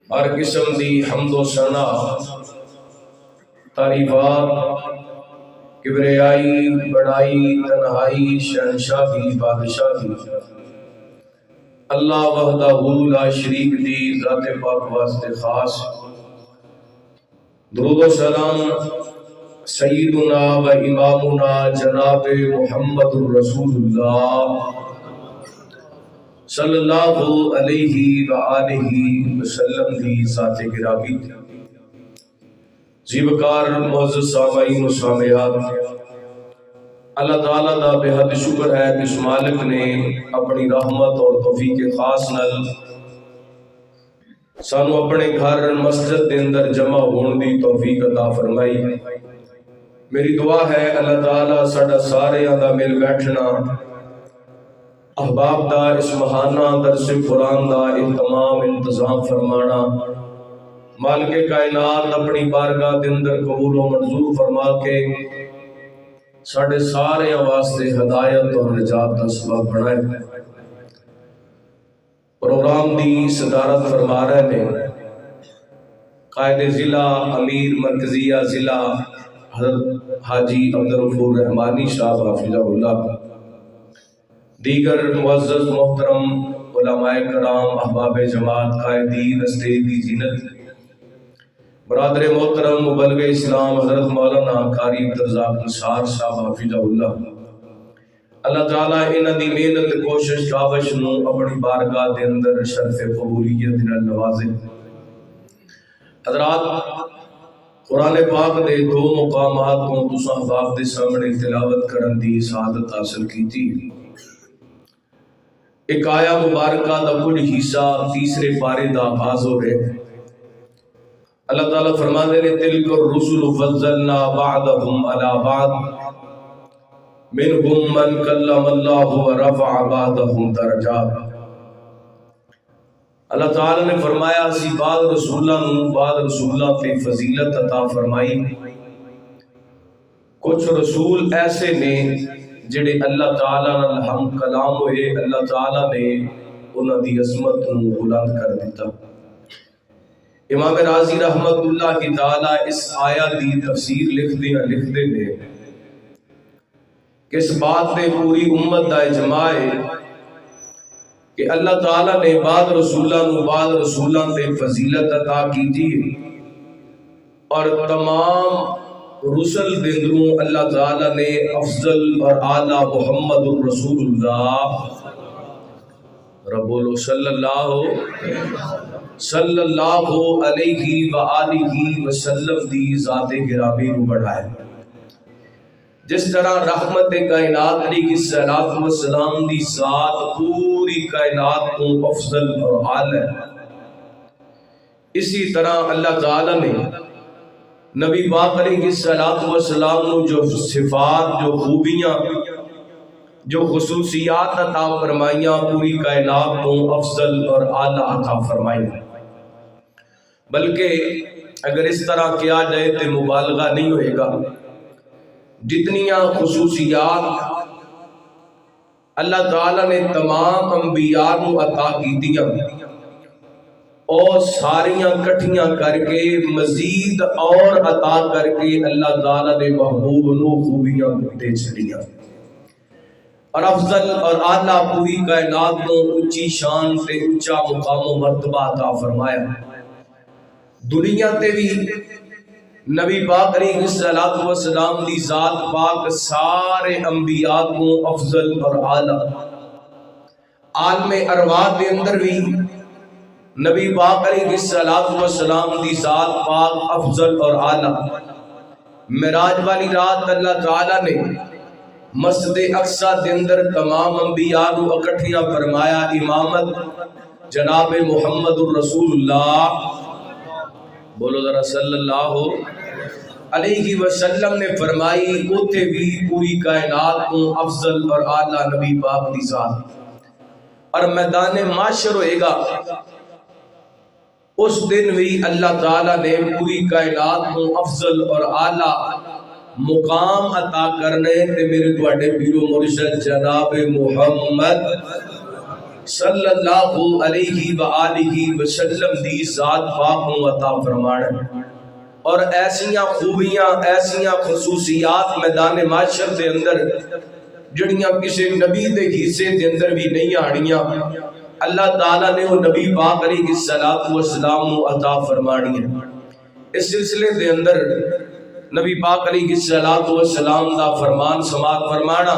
ہر قسم دی حمد و ثنا تعریفات کبریائی بڑائی تنہائی شہنشاہی بادشاہی اللہ وحدہ لا شریک دی ذات پاک واسطے خاص۔ درود و سلام سیدنا و امامنا جناب محمد رسول اللہ صلی اللہ علیہ وآلہ وسلم دی ذات گرامی۔ زیبکار معزز سامعین و سامعات، اللہ تعالیٰ دا بے حد شکر ہے کہ اس مالک نے اپنی رحمت اور توفیق خاص نال سانو اپنے گھر مسجد دے اندر جمع ہون دی توفیق عطا فرمائی۔ میری دعا ہے اللہ تعالیٰ ساڈا سارے دا مل بیٹھنا، احباب دا اس ماہانہ درس قرآن دا اہتمام انتظام فرمانا، مالک کائنات اپنی بارگاہ دے اندر قبول و منظور فرما کے ساڈے سارے واسطے ہدایت اور نجات کا سبب بنائے۔ پروگرام دی صدارت فرما رہے نے قائد ضلع امیر مرکزیہ ضلع حضرت حاجی عبدالغفور رحمانی صاحب حافظہ اللہ، دیگر معزز محترم علماء کرام، احباب جماعت، قائدین رستے دی زینت، برادر محترم مبلغ اسلام حضرت مولانا قاری عبدالرزاق نثار صاحب حافظہ اللہ، اللہ تعالیٰ انہاں دی محنت کوشش کاوش نو اپنی بارگاہ دے اندر شرف قبولیت نال نوازے۔ حضرات، قرآن پاک دے دو مقامات کو تساں احباب دے سامنے تلاوت کرن دی سعادت حاصل کیتی۔ ایک آیا مبارکہ دا کچھ حصہ تیسرے پارے دا آغاز ہو رہے۔ اللہ تعالیٰ فرماتے ہیں تلک الرسل فضلنا بعضهم علی بعض منهم من کلم اللہ ورفع بعضهم درجات۔ اللہ تعالیٰ نے فرمایا اسی بعض رسولہ پہ فضیلت عطا فرمائی۔ کچھ رسول ایسے نے جڑے اللہ تعالیٰ نال ہم کلام ہوئے، اللہ تعالیٰ نے انہاں دی عظمت نو بلند کر دیتا۔ امام راضی رحمت اللہ کی تعالیٰ اس آیت دی تفسیر لکھ دے نے کہ اس بات نے پوری امت دا اجماع ہے کہ اللہ تعالیٰ نے بعض رسولاں تے فضیلت عطا کیتی، اور تمام رسل دے اندروں اللہ تعالیٰ نے افضل اور اعلیٰ محمد الرسول اللہ رب صلی اللہ علیہ وآلہ وسلم دی ذات گرامی نو بڑھائے۔ جس طرح رحمت کائنات علیہ السلام دی ذات پوری کائنات کو افضل اور اعلیٰ ہے، اسی طرح اللہ تعالیٰ نے نبی پاک علیہ السلام نو جو صفات، جو خوبیاں، جو خصوصیات عطا فرمائیاں پوری کائنات کو افضل اور اعلیٰ عطا فرمائیاں۔ بلکہ اگر اس طرح کیا جائے تو مبالغہ نہیں ہوئے گا۔ جتنیاں خصوصیات اللہ تعالیٰ نے تمام انبیاء کو عطا کی دیا، اور ساریاں کٹھیاں کر کے مزید اور عطا کر کے اللہ تعالیٰ نے محبوب نو خوبیاں دے چڑیاں، اور افضل اور اعلیٰ پوری کائنات کو اونچی شان تے اونچا مقام و مرتبہ عطا فرمایا۔ دنیا تے بھی نبی پاک علیہ السلام دی ذات پاک سارے انبیاء کو افضل اور اعلیٰ، عالم ارواح دے اندر بھی نبی پاک علیہ السلام دی ذات پاک افضل اور اعلیٰ۔ معراج والی رات اللہ تعالیٰ نے مسجد اقصی دے اندر تمام انبیاء کو اکٹھیاں فرمایا، امامت جناب محمد الرسول اللہ، بولو ذرا صلی اللہ علیہ وسلم نے فرمائی، اوتھے بھی پوری کائنات کو افضل اور اعلیٰ نبی پاک دی ذات۔ اور میدان معاشر ہوئے گا، اس دن بھی اللہ تعالیٰ نے پوری کائنات کو افضل اور اعلیٰ مقام عطا کرنے تے میرے تواڈے پیرو مرشد جناب محمد صلی اللہ علیہ وآلہ وسلم دی ذات پاک نو عطا فرمانا اور ایسیاں خوبیاں ایسیاں خصوصیات میدان معاشر دے اندر جڑیاں کسی نبی دے حصے دے اندر بھی نہیں آنیاں اللہ تعالیٰ نے وہ نبی پاک علیہ السلام نو عطا فرمانی ہے۔ اس سلسلے دے اندر نبی پاک علیہ السلام دا فرمان سماعت فرمانا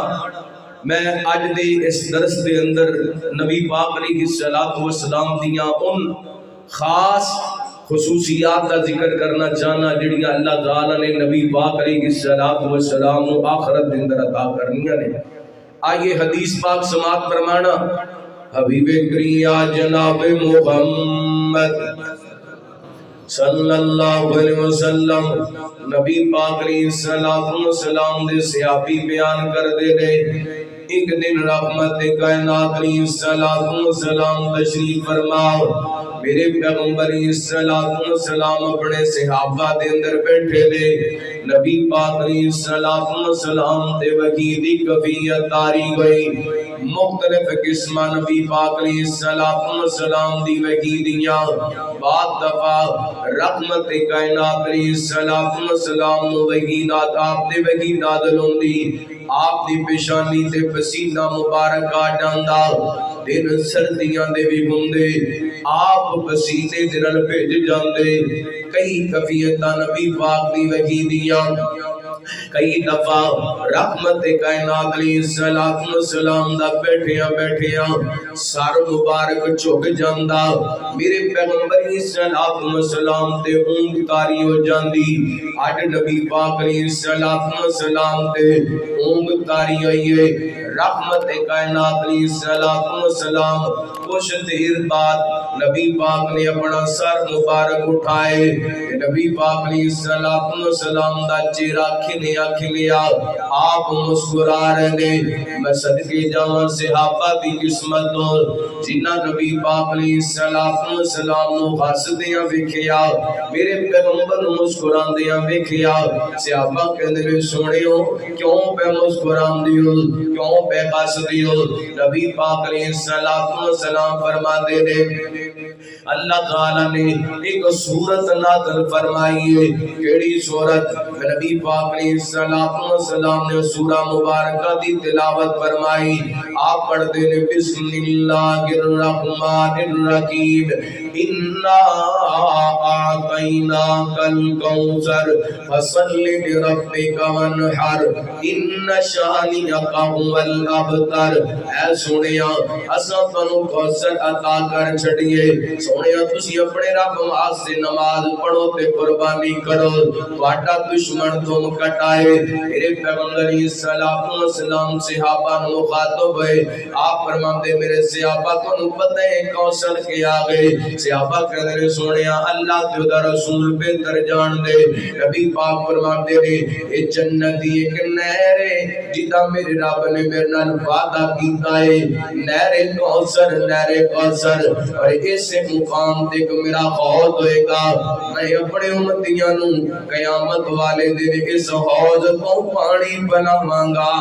میں اج دے اس درس دے اندر نبی پاک علیہ السلام دیاں ان خاص خصوصیات کا ذکر کرنا چاہنا جڑیاں اللہ تعالیٰ نے نبی پاک علیہ السلام نو آخرت دے اندر عطا کرنیاں نے۔ آئیے حدیث پاک سماعت فرمانا حبیب کریم جناب محمد صلی اللہ علیہ وسلم نبی پاک علیہ السلام دے صحابی بیان کر دے نے ایک دن رحمت کائنات علیہ السلام تشریف فرماؤ میرے پیغمبر علیہ السلام اپنے صحابہ دے اندر بیٹھے لے نبی پاک علیہ السلام تے وحی دی کفیت تاری گئی مختلف قسمہ نبی پاک علیہ السلام دی وحی دیاں بعد دفعہ رحمت کائنات علیہ السلام وحی نات آپ دے وحی نادل ہوندی آپ دی پیشانی تے پسینہ مبارک آ جاندا دن سردیاں دے بھی ہوندے آپ پسینے دے نال بھج جاندے کئی کفیتاں نبی پاک دی وحی دیاں کئی دفعہ رحمت کائنات علیہ السلام دا بیٹھیاں سر مبارک جھک جاندا میرے پیغمبر علیہ السلام تے اونگ تاری ہو جاندی اج نبی پاک علیہ السلام تے اونگ تاری ہوئی ہے رحمت کائنات علیہ السلام کچھ دیر بعد نبی پاک نے اپنا سر مبارک اٹھائے نبی پاک علیہ السلام دا چہرہ کھلیا آپ مسکرا رہے میں صدقے جاواں صحابہ دی قسمت جنہ نبی پاک علیہ السلام نو ہسدیاں ویکھیا میرے پیغمبر نو مسکراندیاں ویکھیا صحابہ کہندے نے سنیو کیوں پہ مسکراندی ہو کیوں پہ ہسدی ہو نبی پاک علیہ السلام فرماندے نے اللہ تعالیٰ نے ایک سورت نازل فرمائی ہے کیڑی سورت نبی پاک علیہ السلام نے سورہ مبارکہ دی تلاوت فرمائی آپ پڑھتے ہیں بسم اللہ الرحمن الرحیم انا اعطیناک الکوثر فصل لربک وانحر ان شانئک هو الابتر اے سنیا اساں تانوں کوثر عطا کر چھڑیے سونیا تسی اپنے رب واسطے نماز پڑھو تے قربانی کرو تہاڈا دشمن تم کٹائے میرے پیغمبر علیہ السلام صحابہ نو مخاطب ہوئے آپ فرماندے میرے صحابہ تانوں پتہ ہے کوثر کیا گئے صحابہ کہندے نے سونیا اللہ تے دا رسول بہتر جان دے نبی پاک فرماندے نے اے جنت دی ایک نہر ہے جدا میرے رب نے میرے نال وعدہ کیتا ہے نہر کوثر اور اس مقام تک میرا حوض ہوئے گا میں اپنے امتیاں نو قیامت والے دن اس حوض کو پانی بناواں گا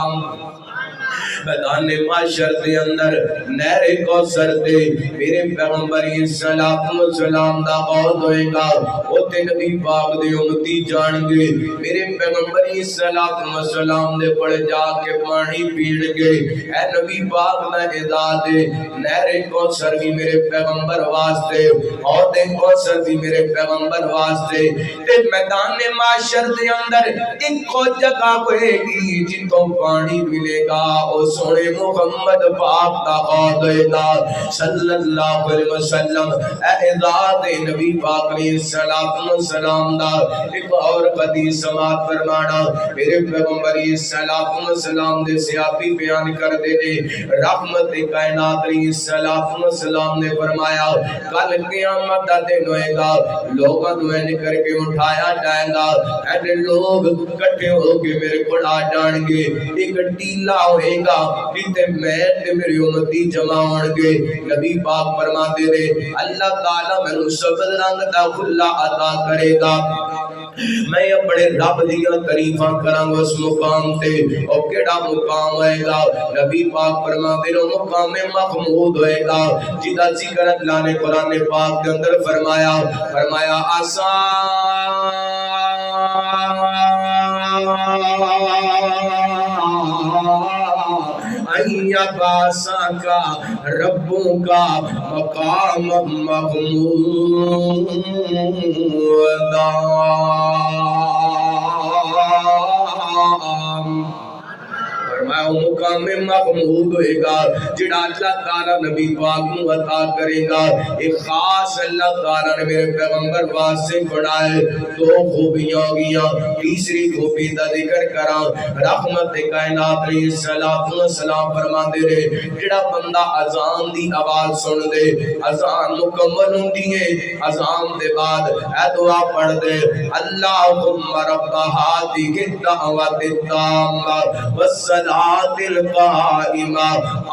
میدان معاشر دے اندر نہر کوثر تے میرے پیغمبر علیہ السلام دا حوض ہوئے گا اوتے نبی پاک دے امتی جان گے میرے پیغمبر علیہ السلام دے پڑ جا کے پانی پین گے اے نبی پاک دا اعزاز ہے نہر کوثر بھی میرے پیغمبر واسطے حوض کوثر بھی میرے پیغمبر واسطے تے میدان معاشر دے اندر ایک جگہ ہوئے گی جتوں پانی ملے گا سونے محمد پاک دا قادیدہ صلی اللہ علیہ وسلم اعزاز نبی پاک علیہ السلام دا ایک اور حدیث سماعت فرمانا میرے پیغمبر علیہ السلام دے صحابی بیان کر دے نے رحمت کائنات علیہ السلام نے فرمایا کل قیامت دا دن ہوئے گا لوگاں نو کر کے اٹھایا جائے گا اینے لوگ کٹھے ہو کے میرے کو آ جان گے ایک ٹیلا ہوئے گا جتے میں تے میری امتی جمع ہون گے نبی پاک فرماتے رہے اللہ تعالیٰ میں سبز رنگ دا کھلا عطا کرے گا میں اپنے رب دیاں تعریفاں کراں اس مقام تے، اور کیڑا مقام ہوئے گا؟ نبی پاک فرماندے نے مقام محمود ہوئے گا، جدا ذکر اللہ نے قرآن پاک کے اندر فرمایا ایباسا کا ربوں کا مقام محمودا، فرمایا مقام محمود ہوئے گا جڑا اللہ تعالیٰ نبی پاک کو عطا کرے گا۔ ایک خاص اللہ تعالیٰ نے میرے پیغمبر واسطے بنائے، دو خوبیاں گیاں، تیسری خوبی دا ذکر کراں۔ رحمت کائنات علیہ السلام فرماندے رہے جڑا بندہ اذان دی آواز سن دے، اذان مکمل ہوندی ہے، اذان دے بعد اے دعا پڑھ دے، اللہم رب هذه الدعوۃ التامہ والصلاۃ القائمہ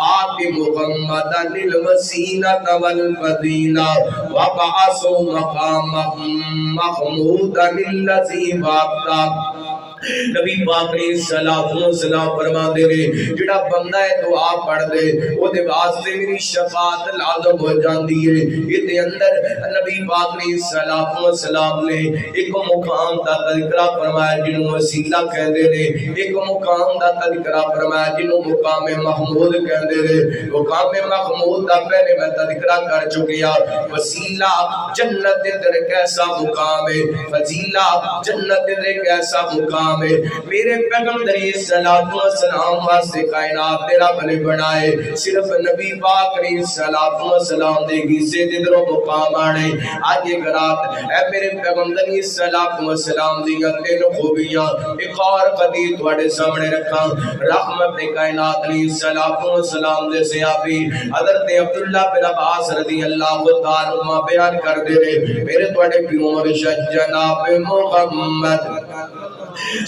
آت محمدا الوسیلۃ والفضیلہ وابعثہ مقاما محمودا الذی وعدتہ۔ نبی پاک علیہ السلام فرما دے رہے جڑا بندہ ہے دعا پڑھ دے او دے واسطے میری شفاعت لازم ہو جاندی ہے۔ یہ دے اندر نبی پاک علیہ السلام نے ایک مقام دا تذکرہ فرمایا جنوں وسیلہ کہندے نے، ایک مقام دا تذکرہ فرمایا جنوں مقام محمود کہندے نے۔ مقام محمود دا پہلے میں تذکرہ کر چکیا، وسیلہ جنت دے اندر ایک ایسا مقام ہے، فضیلہ جنت دے اندر ایک ایسا مقام ہے۔ میرے پیغمبر علیہ السلام واسطے کائنات دے رب نے بنائے، صرف نبی پاک علیہ السلام دے حصے دے درو مقام آنے۔ آج ایک رات اے میرے پیغمبر علیہ السلام دیاں تین خوبیاں ایک اور قدیر تواڈے سامنے رکھاں۔ رحمت کائنات علیہ السلام دے صحابی حضرت عبداللہ بن عباس رضی اللہ تعالی عنہ بیان کر دے رہے میرے تواڈے پیو مرشد جناب محمد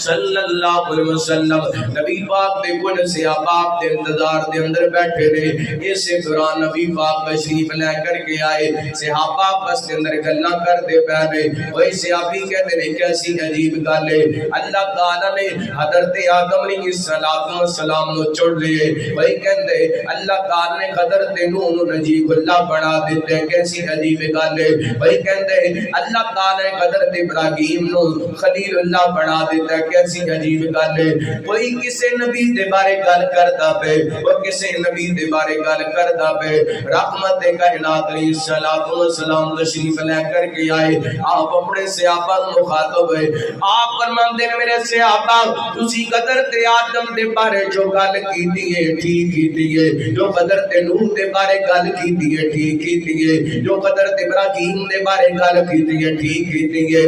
صلی اللہ علیہ وسلم نبی پاک دے کن صحابہ دے انتظار دے اندر بیٹھے رہے۔ اسے دوران نبی پاک تشریف لے کر کے آئے، صحابہ بس دے اندر گلاں کر دے پہنے۔ وہی صحابی کہتے ہیں کیسی عجیب گل ہے، اللہ تعالیٰ نے حضرت آدم علیہ السلام نو چڑھ لیے۔ وہی کہتے ہیں اللہ تعالیٰ نے حضرت نوح نو نجیب اللہ بنا دیتے ہیں، کیسی عجیب گل ہے۔ وہی کہتے ہیں اللہ تعالیٰ نے حضرت ابراہیم نو خلیل اللہ بنا دیتے ہیں، کیسی عجیب گل ہے۔ کوئی کسے نبی دے بارے گل کردا پے، وہ کسے نبی دے بارے گل کردا پے۔ رحمت کائنات علیہ السلام تشریف لے کر کے آئے، آپ اپنے صحابہ مخاطب ہوئے، آپ فرماندے نے میرے صحابہ تسی حضرت آدم دے بارے جو گل کیتی ہے ٹھیک کیتی ہے، جو حضرت نوح دے بارے گل کیتی ہے ٹھیک کیتی ہے، جو حضرت ابراہیم دے بارے گل کیتی ہے ٹھیک کیتی ہے،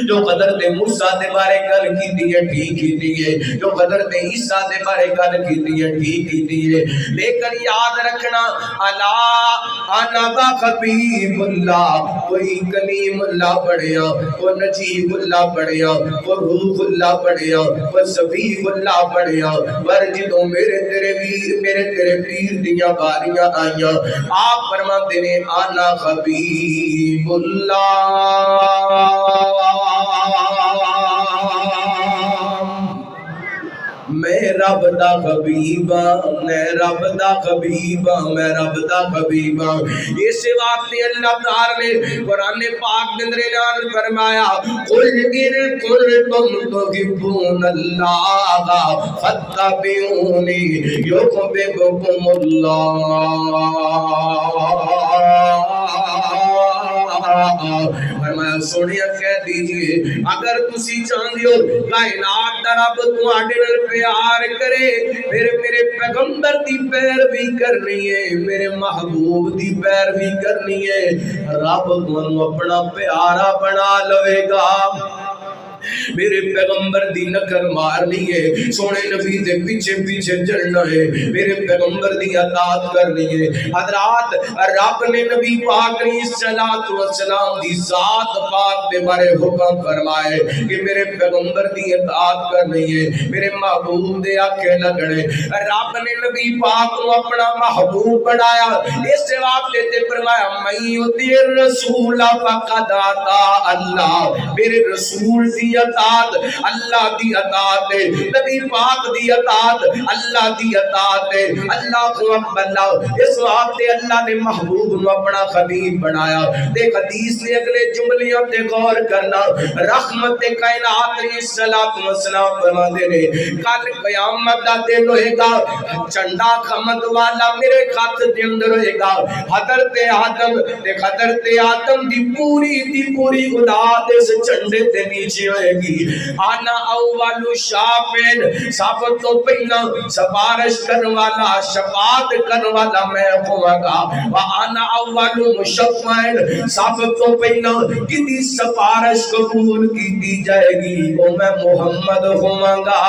جو حضرت موسیٰ دے بارے گل کیتی ہے ٹھیک کیتی ہے، جو حضرت عیسیٰ دے بارے گل کیتی ہے ٹھیک کیتی ہے۔ لیکن یاد رکھنا انا حبیب اللہ، کوئی کلیم اللہ بڑھیا، کوئی نجیب اللہ بڑھیا، کوئی روح اللہ بڑھیا، کوئی صفیح اللہ بڑھیا، پر جدوں میرے تیرے پیر دیاں باریاں آئیاں، آپ فرماتے نے انا حبیب اللہ، میں رب دا حبیبا، میں رب دا حبیبا، میں رب دا حبیبا۔ اس واسطے اللہ تعالی نے قرآن پاک کے اندر اعلان فرمایا قل ان کنتم تحبون اللہ فاتبعونی یحببکم اللہ۔ فرمایا سونیا کہہ دیجئے اگر تسی چاہندے ہو کائنات دا رب تواڈے نال پیار کرے پھر میرے پیغمبر دی پیروی کرنی ہے، میرے محبوب دی پیروی کرنی ہے، رب تانوں اپنا پیارا بنا لوے گا۔ میرے پیغمبر دی نکر مارنی ہے، سونے نبی دے پیچھے پیچھے چلنا ہے، میرے پیغمبر دی اطاعت کرنی ہے۔ حضرات رب نے نبی پاک علیہ الصلوۃ والسلام دی ذات پاک دے بارے حکم فرمائے کہ میرے پیغمبر دی اطاعت کرنی ہے، میرے محبوب دے آکھے لگنے۔ رب نے نبی پاک کو اپنا محبوب بنایا، اس واسطے تے فرمایا میں یطیع الرسول فقد اطاع اللہ، میرے رسول دی اطاعت اللہ دی اطاعت ہے، نبی پاک دی اطاعت اللہ دی اطاعت ہے۔ اللہ کو اکبر، اس واسطے اللہ نے محبوب کو اپنا خبیب بنایا۔ دیکھ حدیث نے اگلے جملیوں تے غور کرنا، رحمت کائنات علیہ الصلوۃ والسلام فرماتے نے کل قیامت دا دن ہوئے گا، چنڈا خمد والا میرے ہاتھ دے اندر ہوئے گا، حضرت آدم دی پوری اولاد اس جھنڈے تے نیچے ہوئے گی۔ آنا اول شافین، سب تو پہلا سفارش کرنے والا، شفاعت کرنے والا میں ہوں گا۔ آنا اول مشفعین، سب تو پہلا کدی سفارش قبول کی دی جائے گی وہ میں محمد ہوں گا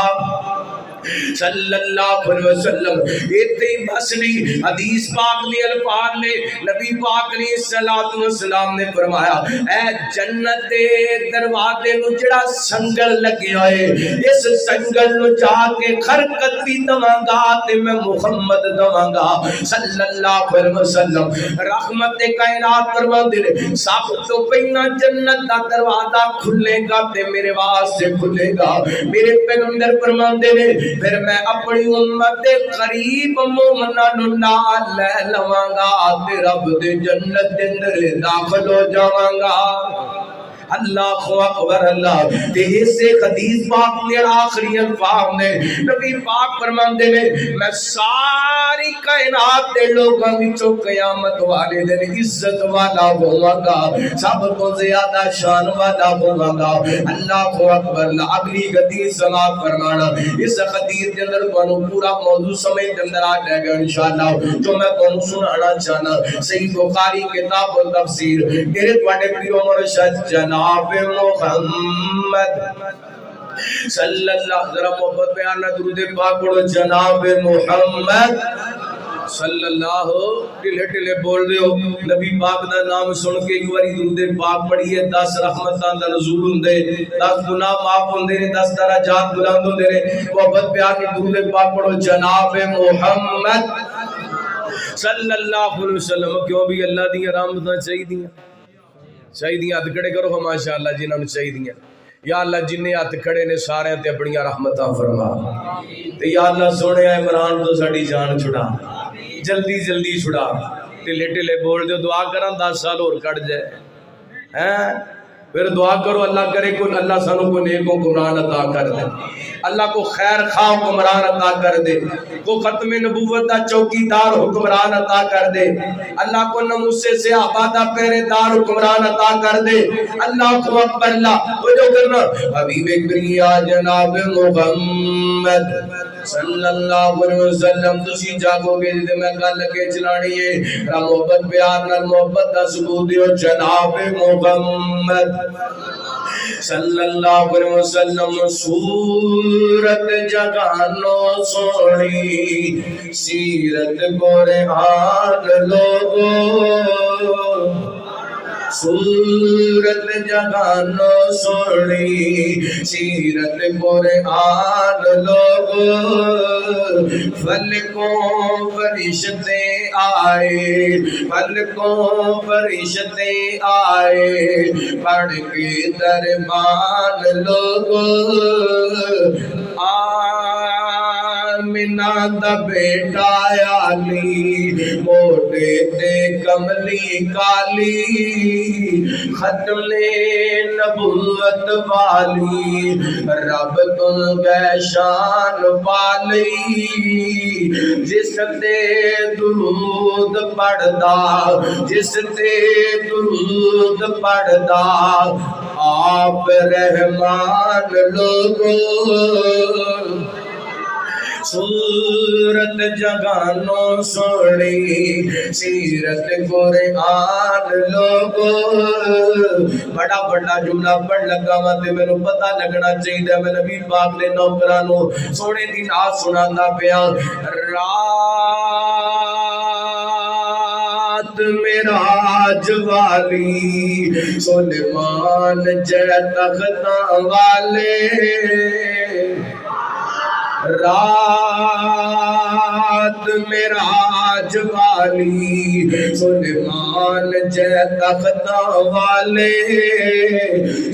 صلی اللہ علیہ وسلم۔ اتنی بس نہیں، حدیث پاک میں الفاظ نے نبی پاک علیہ الصلوۃ والسلام نے فرمایا اے جنت دے دروازے نو جڑا سنگل لگے ہوئے، اس سنگل نو جا کے خرکت بھی دواں گا تے میں محمد دواں گا صلی اللہ علیہ وسلم۔ رحمت کائنات فرماندے نے سب تو پہلا جنت دا دروازہ کھلے گا تے میرے واسطے کھلے گا۔ میرے پیغمبر فرماندے نے پھر میں اپنی امت دے قریب مومناں نو نال لے لواں گا تے رب دے جنت دے اندر داخل ہو جاواں گا۔ اللہ اکبر اللہ۔ تے اس حدیث پاک میں آخری الفاظ نے نبی پاک فرماندے نے میں ساری کائنات دے لوگاں وچوں قیامت والے دن عزت والا ہوواں گا، سب تو زیادہ شان والا ہوواں گا۔ اللہ اکبر اللہ۔ اگلی حدیث سماعت فرمانا، اس حدیث کے اندر تانوں پورا موضوع سمجھ دے اندر آ جائے گا انشاءاللہ، جو میں تانوں سنانا چاہنا۔ صحیح بخاری کتاب التفسیر، میرے تواڈے پیر و مرشد جناب محمد صلی اللہ، ذرا محبت بیان نہ درود پاک پڑھو، جناب محمد صلی اللہ۔ ٹلے ٹلے بول رہے ہو، نبی پاک دا نام سن کے ایک باری درود پاک پڑھیے، 10 رحمتاں دا نزول ہوندے، 10 گناہ معاف ہوندے نے، 10 درجات بلند ہوندے نے۔ محبت بیان نہ درود پاک پڑھو، جناب محمد صلی اللہ علیہ وسلم۔ کیوں بھی اللہ دی رحمتاں چاہیے ہاتھ کھڑے کرو ہم ماشاءاللہ جنہاں نوں چاہیے۔ یا اللہ جنہیں ہاتھ کھڑے نے سارے تے اپنی رحمتاں فرما تے یا اللہ سونے عمران تو ساڈی جان چھڑا، جلدی جلدی چھڑا۔ ٹلے ٹلے بول دیو، دعا کراں 10 سال اور کٹ جائے ہیں، پھر دعا کرو اللہ کرے کو اللہ سانوں کو نیک حکمران عطا کر دے، اللہ کو خیر خواہ حکمران عطا کر دے، کو ختم نبوت دا چوکیدار حکمران عطا کر دے، اللہ کو ناموسے سے آبادہ پہرے دار حکمران عطا کر دے۔ اللہ کو اکبر اللہ۔ وہ جو کرنا حبیب کریم جناب محمد صلی اللہ علیہ وسلم، تسی جاگو گے جدے میں گل کے چلانی ہے، محبت بیان نال محبت دا ثبوت دیو، جناب محمد صلی اللہ علیہ وسلم۔ صورت جگانو سونی، سیرت قرآن لوگو، صورت جگانو سونی، سیرت قرآن لوگو، فلکوں فرشتے آئے، فلکوں فرشتے آئے، پڑھ کے دربان لوگو، آمنہ دا بیٹا علی، موٹے تے کملی کالی، ختم نبوت والی، رب تم گے شان والی، جس تے درود پڑھدا، جس تے درود پڑھدا، آپ رحمان لوگو، صورت جگانوں سوڑی سیرت قرآن لوگو بڑا بڑا جملہ پڑھ لگا تے میں پتہ لگنا چاہیے میں نبی پاک نے نوکرانوں سونے دی نعت سنانا پیا رات معراج والی سلیمان جے تختاں والے رات معراج والی سلیمان جے تختاں والے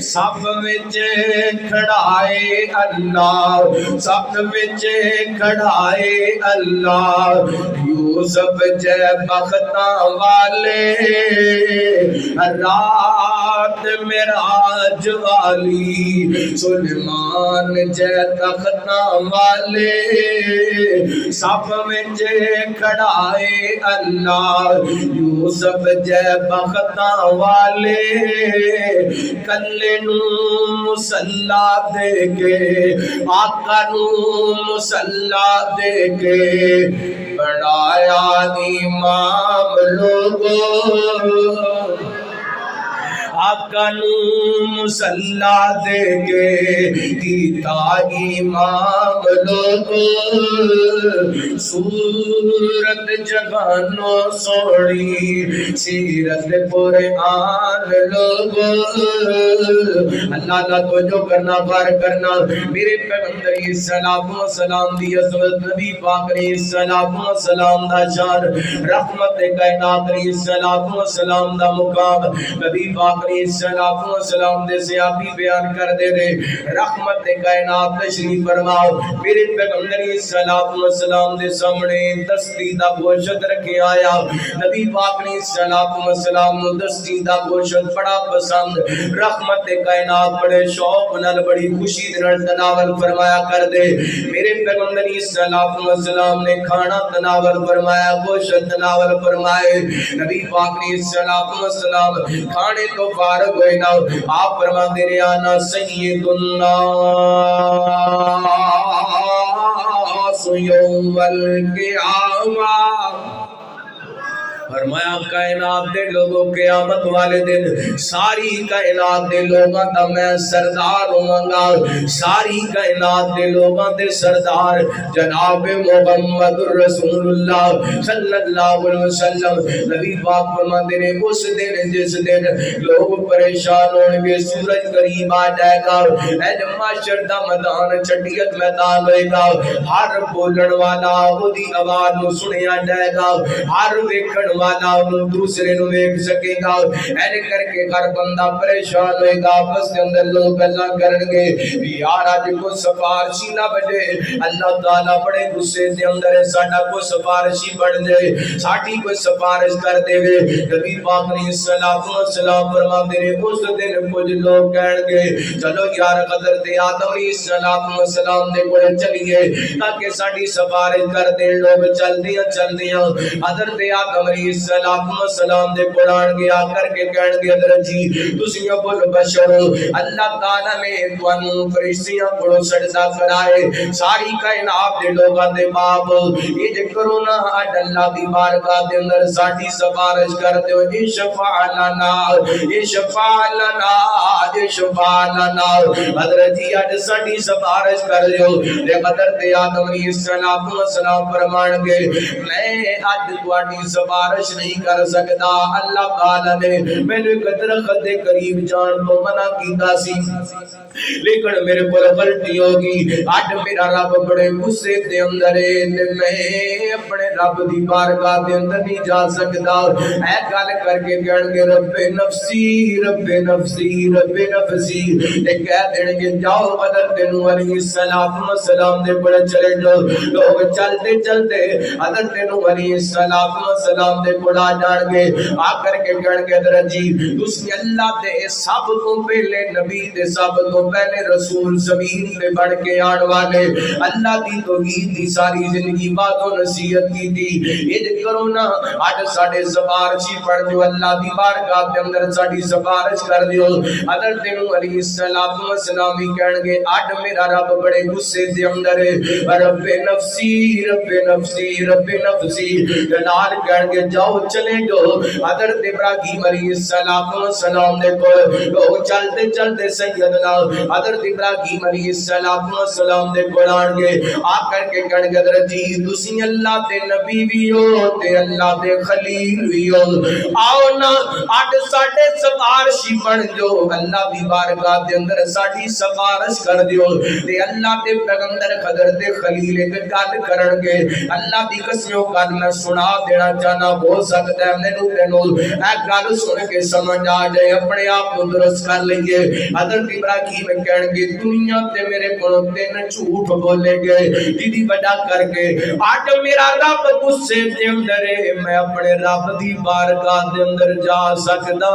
سب وچ کھڑائے اللہ سب وچ کھڑائے اللہ یوسف جے بختاں والے رات معراج والی سلیمان جے تختاں والے سب وچ کھڑائے اللہ یوسف جے بختاں والے کلے نو مصلا دے کے آقا نو مصلا دے کے بنایا امام لوگو آقا نو مصلا دے کے کیتا امام لوگو صورت جگانوں سوڑی سیرت قرآن لوگو اللہ اللہ تو جو کرنا بار کرنا میرے پیغمبر علیہ السلام و سلام دی عظمت نبی پاک علیہ السلام و سلام دا شان رحمت کائنات علیہ السلام و سلام دا مقام نبی پاک علیہ السلام و سلام دے صحابی بیان کر دے دے رحمت کائنات تشریف فرماؤ میرے پیغمبر علیہ السلام و سلام دے سامنے دستی دا گوشت رکھے آیا نبی پاک علیہ السلام و سلام دستی دا گوشت بڑا پسند رحمت کائنات بڑے شوق نال بڑی خوشی نال تناول فرمایا کر دے میرے پیغمبر علیہ السلام و سلام نے کھانا تناول فرمایا گوشت تناول فرمائے نبی پاک علیہ السلام و سلام کھانے تو فارغ ہوئے نا آپ فرما دے رہے آنا سید الناس یوم القیامہ فرمایا کائنات دے لوگوں قیامت والے دن ساری کائنات دے لوگاں دا میں سردار ہوواں ساری کائنات دے لوگاں دے سردار جناب محمد رسول اللہ صلی اللہ علیہ وسلم نبی پاک فرماتے ہیں اس دن جس دن لوگ پریشان ہوں گے سورج قریب آ جائے گا اے معاشر دا میدان چٹیت میدان ہوئے گا ہر بولن والا وہی آواز نو سنیا جائے گا ہر ویکھن والا انہوں دوسرے نو ایک سکے گا اینے کر کے ہر بندہ پریشان ہوئے گا آپس کے اندر لوگ اللہ کرنگے یار آج کو سفارشی نہ بجے اللہ تعالیٰ بڑے غصے دے اندر ہے ساڑھا کو سفارشی بڑھ جائے ساڑھی کو سفارش کر دے وے نبی پاک علیہ السلام فرما دے اس دن کچھ لوگ کہنگے چلو یار حضرت آدم علیہ السلام دے کوئے چلیے تاکہ ساڑھی سفارش کر دے لوگ چل دیا حضرت آدم علیہ السلام دے قرآن گیا کر کے کہن گیا حضرت جی تسی ابو البشر اللہ تعالیٰ نے توانوں فرشتیاں کو سجدہ کرائے ساری کائنات دے لوگاں دے باپ یہ جو کرونا آج اللہ دی بارگاہ دے اندر ساڑھی سفارش کرتے ہو یہ شفاع لنا حضرت جی آج ساڑھی سفارش کر لیو لے حضرت آدم علیہ السلام فرمان گے میں آج توانی سفارش نہیں کر سکتا اللہ تعالیٰ نے میں نے درخت دے قریب جان کو منع کیتا سی لیکن میرے کو غلطی ہوگی آج میرا رب بڑے غصے دے اندر ہے میں اپنے رب دی بارگاہ دے اندر نہیں جا سکتا اے گل کر کے کہن گے رب نفسی ایک کہہ دیں گے جاؤ حضرت نوح علیہ السلام دے بڑے چلے جاؤ لوگ چلتے حضرت نوح علیہ السلام دے بڑا جان گے آ کر کے کہن گے حضرت جی تسی اللہ دے سب تو پہلے نبی دے سب تو پہلے رسول زمین پہ بڑھ کے آن والے اللہ دی توحید دی ساری زندگی بات و نصیحت کی تھی یہ کرو نا آج ساڑھے سفارشی پڑھ جو اللہ دی بارگاہ کے اندر ساڑھی سفارش کر دیو حضرت حضرت نوح علیہ السلام ہی کہن گے اڈ میرا رب بڑے غصے دے اندر ہے، رب نفسی رب نفسی رب نفسی، نال کہن گے جاؤ چلے جاؤ حضرت ابراہیم علیہ السلام دے کول چلتے چلتے سیدنا حضرت ابراہیم علیہ السلام دے کول آن گے، آ کر کے کہن گے حضرت جی تسی اللہ دے نبی بھی ہو تے اللہ دے خلیل بھی ہو، آؤ نا اڈ ساڈے سفارشی بن جو، اللہ دی بارگاہ دے اندر ساڈی سفارش کر دیو، تے اللہ دے پیغمبر خضر دے خلیل ایک گل کرن گے، اللہ دی قسم گل میں سنا دینا چاہنا، ہو سکتا ہے مینوں تینوں اے گل سن کے سمجھ آ جائے، اپنے آپ کو درست کر لئیے۔ حضرت ابراہیم کہن گے دنیا تے میرے کولوں تین جھوٹ بولے گئے جدی وجہ کر کے اج میرا رب غصے دے اندر ہے، میں اپنے رب دی بارگاہ دے اندر جا سکدا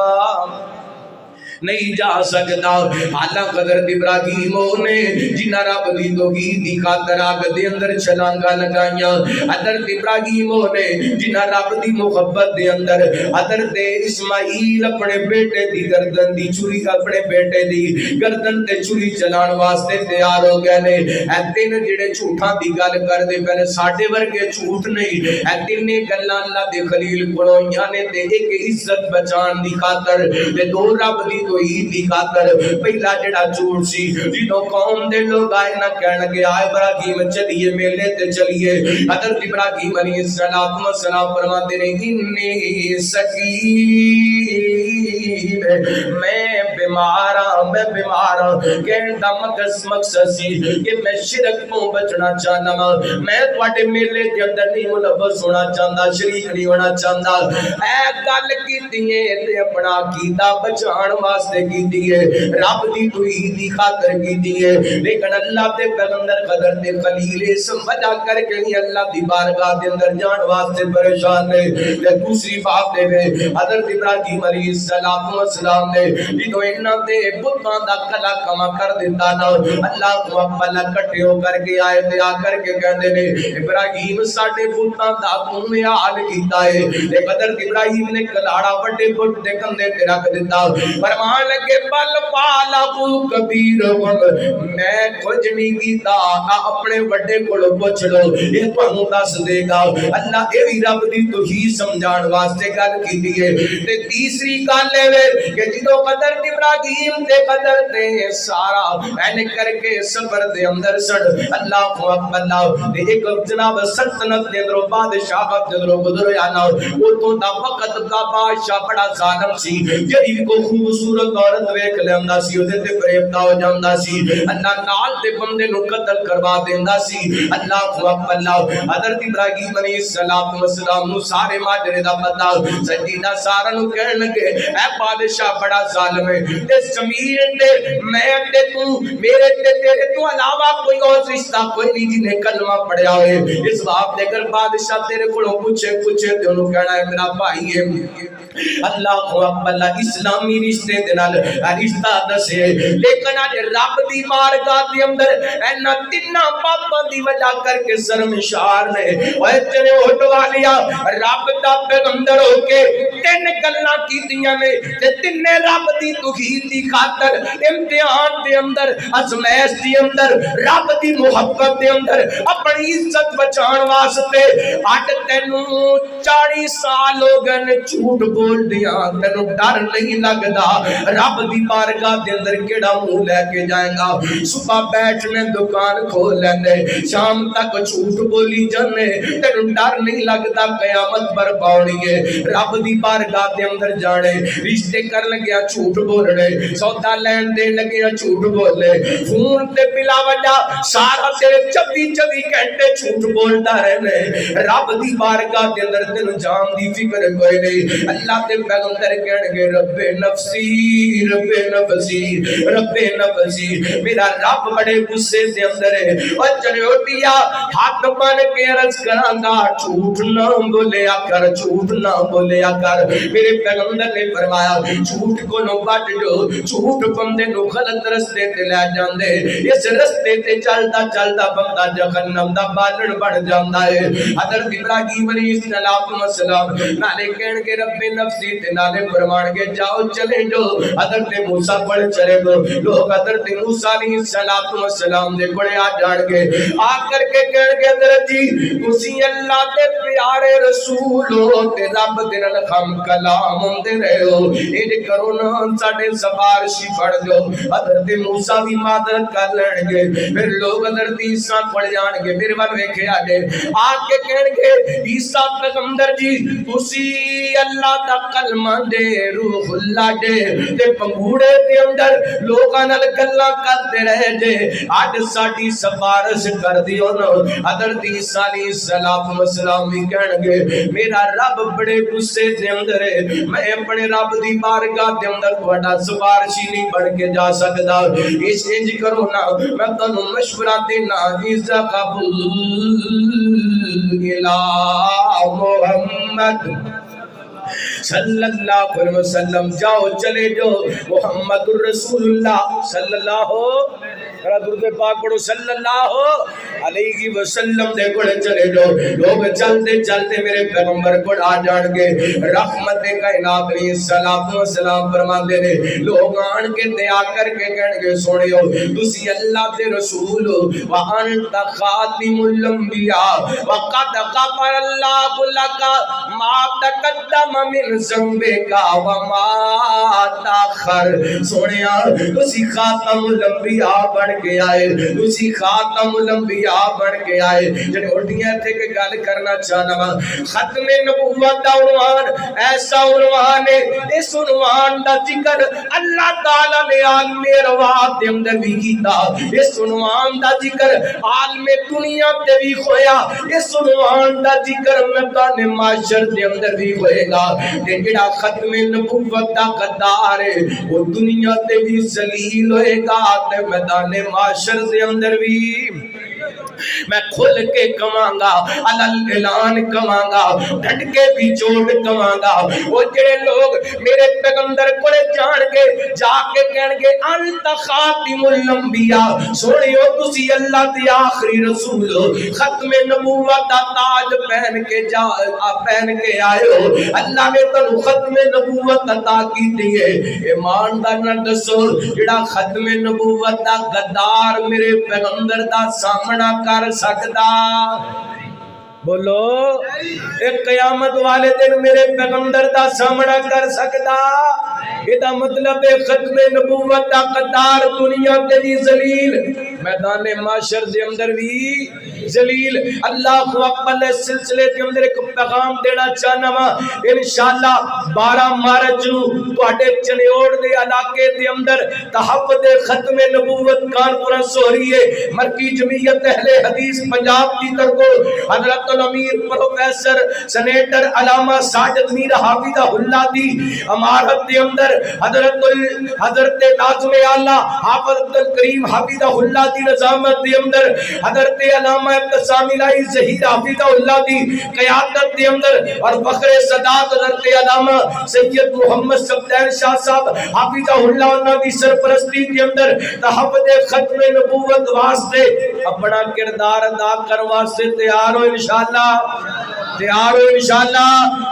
نہیں جا سکتا۔ حالانکہ حضرت ابراہیم نے جنہ رب دی توحید دی خاطر آگ دے اندر چھلانگا لگائیاں، حضرت ابراہیم نے جنہ رب دی محبت دے اندر حضرت اسماعیل اپنے بیٹے دی گردن دی چوری اپنے بیٹے دی گردن تے چوری چلان واسطے تیار ہو گئے نے۔ اے تین جڑے جھوٹاں دی گل کردے پے ساڈے ورگے جھوٹ نہیں، اے تین گلاں اللہ دے خلیل کولوں نے تے ایک عزت بچان دی خاطر تے دو رب دی توحید دی خاطر پہلا جڑا جھوٹ سی جدوں قوم دے لوگ آئے نہ کہن لگے آئے ابراہیم چلیے میلے تے چلیے، حضرت ابراہیم علیہ السلام فرماتے ہیں انی سقیم میں بیمار ہوں، کہن دا مقصد سی کہ میں شرک تو بچنا چاہنا، میں تواڈے میلے دے اندر نہیں ملوث ہونا چاہندا، شریک نہیں ہونا چاہندا۔ اے گل کیتی ہے تے اپنا عقیدہ بچان واسطے کیتی ہے، رب دی توحید دی خاطر کیتی ہے، لیکن اللہ دے پیغمبر خضر دے خلیل اس وجہ کر کے ہی اللہ دی بارگاہ دے اندر جان واسطے پریشان ہے۔ تے دوسری بات دے حضرت ابراہیم علیہ السلام نے جدوں انہاں دے بتاں دا کلا کما کر دیتا نا، اللہ کو اپنا کٹھے ہو کر کے آئے تے آ کر کے کہندے نے ابراہیم ساڈے بتاں دا تو نے حال کیتا ہے، تے حضرت ابراہیم نے کلاڑا بڑے بت دے کندھے تے رکھ دیتا، فرمان لگے بل فالہو کبیرہم، میں کچھ نہیں کیتا، اپنے بڑے کولوں پوچھ لو یہ تانوں دس دے گا۔ اللہ اے وی رب دی توحید سمجھان واسطے گل کیتی ہے۔ تے تیسری گل اے کہ جدوں حضرت ابراہیم تے قدر تے سارا این کر کے صبر دے اندر سڑ اللہ کو اللہ تے ایک جناب سلطنت دے اندر بادشاہ دے اندر گزر جانا، او تو دا وقت دا بادشاہ بڑا ظالم سی، جڑی کو خوبصورت عورت ویکھ لیندا سی اودے تے فریبتا ہو جاندا سی، اللہ نال تے بندے نو قتل کروا دیندا سی۔ اللہ کو اللہ حضرت ابراہیم علیہ السلام نو سارے ماجرے دا پتہ سجیدہ سارا نو کہن لگے اے بادشاہ بڑا ظالم ہے، تے زمین تے میں تے تو میرے تے تیرے تو علاوہ کوئی اور رشتہ کوئی نہیں جنہیں کلمہ پڑھیا ہوئے، اس بات دے کر بادشاہ تیرے کولوں پوچھے تے انہوں کہنا ہے میرا بھائی ہے۔ اللہ کو اللہ اسلامی رشتے دے نال رشتہ دسے، لیکن اج رب دی بارگاہ دے اندر اینا تینا پاپاں دی وجہ کر کے شرمشار نے، اوے تیرے اٹھ والیا رب دا پیغمبر ہو کے تین گلاں کیتیاں نے تے تینے رب دی توحید دی خاطر امتحان دے اندر ازمائش دے اندر رب دی محبت دے اندر اپنی عزت بچان واسطے اٹ تینوں 40 سال ہو گئے جھوٹ بول دیاں، تینوں ڈر نہیں لگدا رب دی بارگاہ دے اندر کیڑا منہ لے کے جائے گا؟ صبح بیٹھنے دکان کھول لینے، شام تک جھوٹ بولی جانے، تینوں ڈر نہیں لگدا قیامت برپا ہونی ہے؟ رب دی بارگاہ دے اندر جانے، رشتے کر لگیا جھوٹ بولنے، سودا لین دین لگیا جھوٹ بولنے، فون تے بلا وجہ سارا تیرے 24 گھنٹے جھوٹ بولتا رہنے، رب دی بارگاہ دے اندر تینوں جان دی فکر کوئی نہیں۔ اللہ دے پیغمبر کہن گے رب نفسی رب نفسی رب نفسی، میرا رب بڑے غصے دے اندر ہے، اور چنوٹیا ہاتھ بن کے عرض کراں گا جھوٹ نہ بولیا کر، جھوٹ نہ بولیا کر۔ میرے پیغمبر نے فرمایا جھوٹ کو نو بٹ جو، جھوٹ جھوٹ بندے نو غلط رستے تے لے جاندے اس رستے تے چلدا چلدا بندہ جہنم دا بالن بن جاندا ہے حضرت ابراہیم علیہ السلام نالے کہن کے رب نفسی تے نالے فرمان کے جاؤ چلے جو حضرت موسیٰ پڑھ چلے گو لوگ حضرت موسیٰ علیہ السلام دے پڑھے آ جان گے آ کر کے کہن کے حضرت جی اسی اللہ دے پیارے رسول ہو تے رب دے نال ہم کلام ہوندے رہے ہو اے کرو نا ساڈے سفارشی پڑھ جو حضرت موسیٰ بھی معذرت کر لین گے پھر لوگ حضرت عیسیٰ پڑھ جان گے پھر ون ویکھے آگے آ کے کہن گے عیسیٰ پیغمبر جی اسی اللہ دا کلمہ دے روح اللہ دے تے پنگوڑے دے اندر لوگاں نال گلاں کرتے رہے جے اج ساڈی سفارش کر دیو نا حضرت عیسیٰ علیہ السلام بھی کہن گے میرا رب بڑے غصے دے اندر ہے میں اپنے رب دی بارگاہ دے اندر تہاڈا سفارشی نہیں بن کے جا سکدا اس انج کرو نا میں تانوں مشورہ دینا اذا قبول الہ محمد صلی اللہ علیہ وسلم جاؤ چلے جو محمد الرسول اللہ صلی اللہ ذرا درود پاک پڑھو صلی اللہ علیہ وسلم دے کوڑے چلے جو لوگ چلتے چلتے میرے پیغمبر کو آ جان گے رحمت کائنات علیہ السلام فرماندے نے لوگ آن کے تے آ کر کے کہن گے سنیو تسی اللہ دے رسول وانت خاتم الانبیاء وقد غفر اللہ لک ما تقدم من ذنبک وما تاخر سنیا تسی خاتم الانبیاء بن کے آئے اسی خاتم الانبیاء بن کے آئے جنہیں اٹھیاں تھے کہ گل کرنا چاہنا ختم نبوت دا عنوان ایسا عنوان ہے اس عنوان دا ذکر اللہ تعالیٰ نے عالم ارواح دے اندر بھی کیتا اس عنوان دا ذکر عالم دنیا تے بھی ہویا اس عنوان دا ذکر میدان معاشر دے اندر بھی ہوئے گا کہ جڑا ختم نبوت دا غدار ہے وہ دنیا تے بھی ذلیل ہوئے گا تے میدان معاشر دے اندر بھی میں کھل کے کماں گا اعلان کماں گا ڈٹ کے بھی چوٹ کماں گا وہ جڑے لوگ میرے پیغمبر کو جان کے جا کے کہن گے انت خاتم الانبیاء سنیو تسی اللہ دی آخری رسول ختم نبوت دا تاج پہن کے آئے ہو اللہ نے تنو ختم نبوت عطا کیتی ہے ایماندار نہ دسو جڑا ختم نبوت دا غدار میرے پیغمبر دا سامنا کر سکدا بولو ایک قیامت والے دن میرے پیغمبر دا سامنا کر سکدا یہ مطلب ہے ختم نبوت دا غدار دنیا تے بھی ذلیل میدان معاشر دے اندر بھی ذلیل اللہ اکبر اس سلسلے دے اندر ایک پیغام دینا چاہنا وا انشاءاللہ 12 مارچ نو تواڈے چنیوڑ دے علاقے دے اندر تحفظ ختم نبوت کانفرنس ہو رہی ہے مرکزی جمعیت اہل حدیث پنجاب کی طرف حضرت الامیر پروفیسر سینیٹر علامہ ساجد میر حافظہ اللہ دی امارت دے اندر حضرت ناظم اعلی حافظ عبد الکریم حافظہ اللہ دی نظامت دے اندر حضرت علامہ ابتسام الہی ظہیر حافظہ اللہ دی قیادت دے اندر اور فخر صدات حضرت علامہ سید محمد صفدین شاہ صاحب حافظہ اللہ دی سرپرستی دے اندر تحفظ ختم نبوت واسطے اپنا کردار ادا کر واسطے تیار ہو انشاءاللہ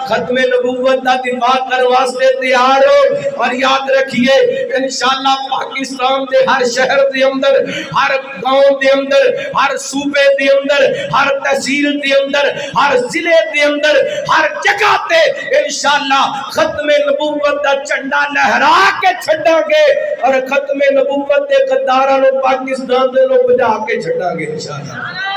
ختم نبوت دا دفاع کر واسطے تیار ہو اور یاد رکھیے انشاءاللہ پاکستان دے ہر شہر دے اندر ہر گاؤں دے اندر ہر صوبے دے اندر ہر تحصیل دے اندر ہر ضلع دے اندر ہر جگہ تے انشاءاللہ ختم نبوت دا جھنڈا لہرا کے چھڈاں گے اور ختم نبوت دے غداراں نو پاکستان دے لو بجا کے چھڈاں گے انشاءاللہ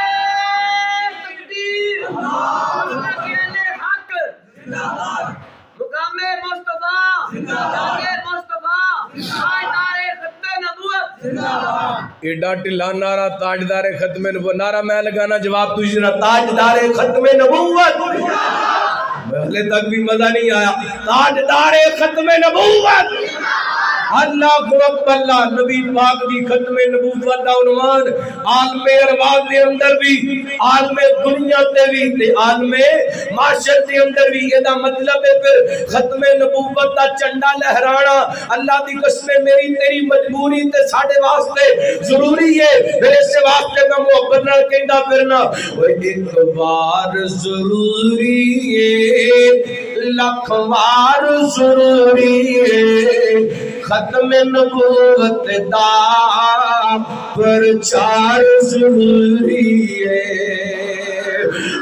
ایڈا ٹلا نعرہ تاجدار ختم نبوت نعرہ میں لگانا جواب تجھے تاجدار ختم نبوت پہلے تک بھی مزہ نہیں آیا تاجدار ختم نبوت اللہ اکبر نبی پاک دی ختم نبوت دا عنوان عالم ارواح دے اندر بھی عالم دنیا تے بھی تے عالم معاشر دے اندر بھی یہ دا مطلب ہے پھر ختم نبوت دا جھنڈا لہرانا اللہ دی قسم میری تیری مجبوری تے ساڈے واسطے ضروری ہے پھر اس واسطے میں محبت نال کہندا پھرنا او ایک بار ضروری ہے لاکھ بار ضروری ہے ختم نبوت دا پرچار ضروری ہے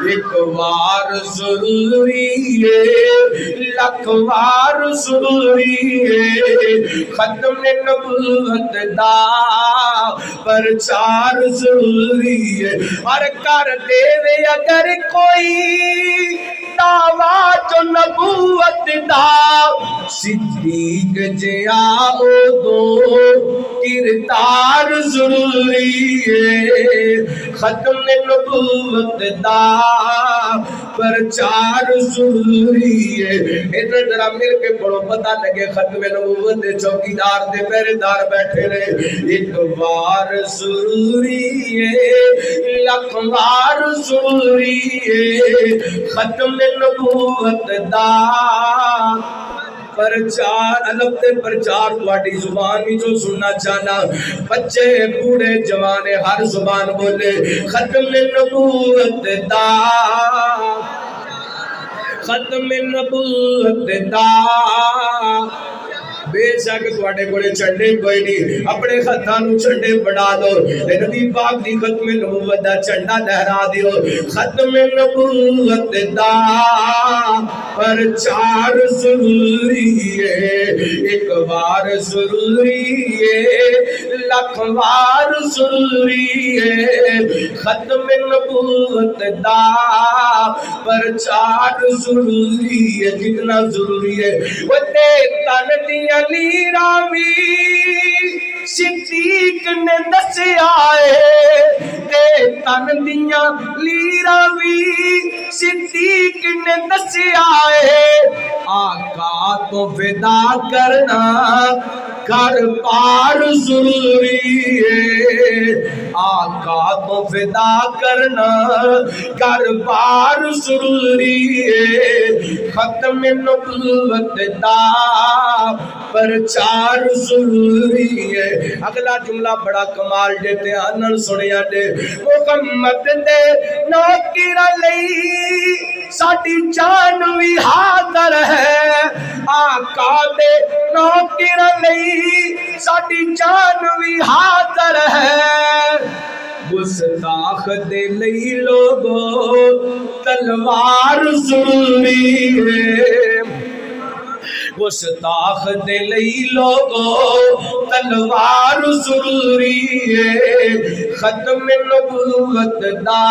ایک بار ضروری ہے لاکھ بار ضروری ہے ختم نبوت دا پرچار ضروری ہے اور کر دے اگر کوئی دعویٰ جو نبوت دا صدیق جیا او دو کردار ضروری ہے ختم نبوت دا پرچار ضروری ہے ادھر ذرا مل کے پڑھو پتہ لگے ختم نبوت دے چوکیدار دے پہرےدار بیٹھے رہے ایک بار ضروری ہے لاکھ بار ضروری ہے ختم نبوت دا پرچار علم تے پرچار تواڈی زبان وچوں سننا چاہنا بچے بوڑھے جوانے ہر زبان بولے ختم نبوت دا ختم نبوت دا بے شک تواڈے کولے چنڈے کوئی نہیں اپنے ہتھاں نوں چنڈے بنا دو تے نبی پاک دی ختم نبوت دا جھنڈا لہرا دیو ختم نبوت دا پرچار ضروری ہے ایک بار ضروری ہے لاکھ بار ضروری ہے ختم نبوت دا پرچار ضروری ہے جتنا ضروری ہے وہ تے تن دیا لیراوی صدیق نے دسیا ہے تے تن دیا لیراوی صدیق نے دسیا ہے آقا تو فدا کرنا گھر پار ضروری ہے آقا تو فدا کرنا گھر پار ضروری ہے ختم نبوت دا پرچار ضروری ہے اگلا جملہ بڑا کمال دیتے آنن سنیا دے محمد دے نوکر لئی ساڈی جان وی حاضر ہے آقا دے نوکر لئی ساڈی جان وی حاضر ہے گستاخ دے لئی لوگو تلوار ضروری ہے گستاخ دے لئی لوگو تلوار ضروری ہے ختم نبوت دا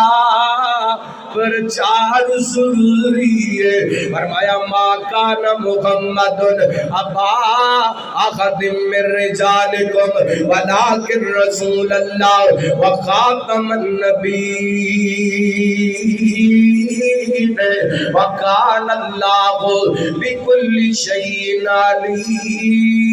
پرچار ضروری ہے فرمایا ما کان محمد ابا احد من رجالکم ولکن رسول اللہ وخاتم النبیین وکان اللہ بکل شیء علیم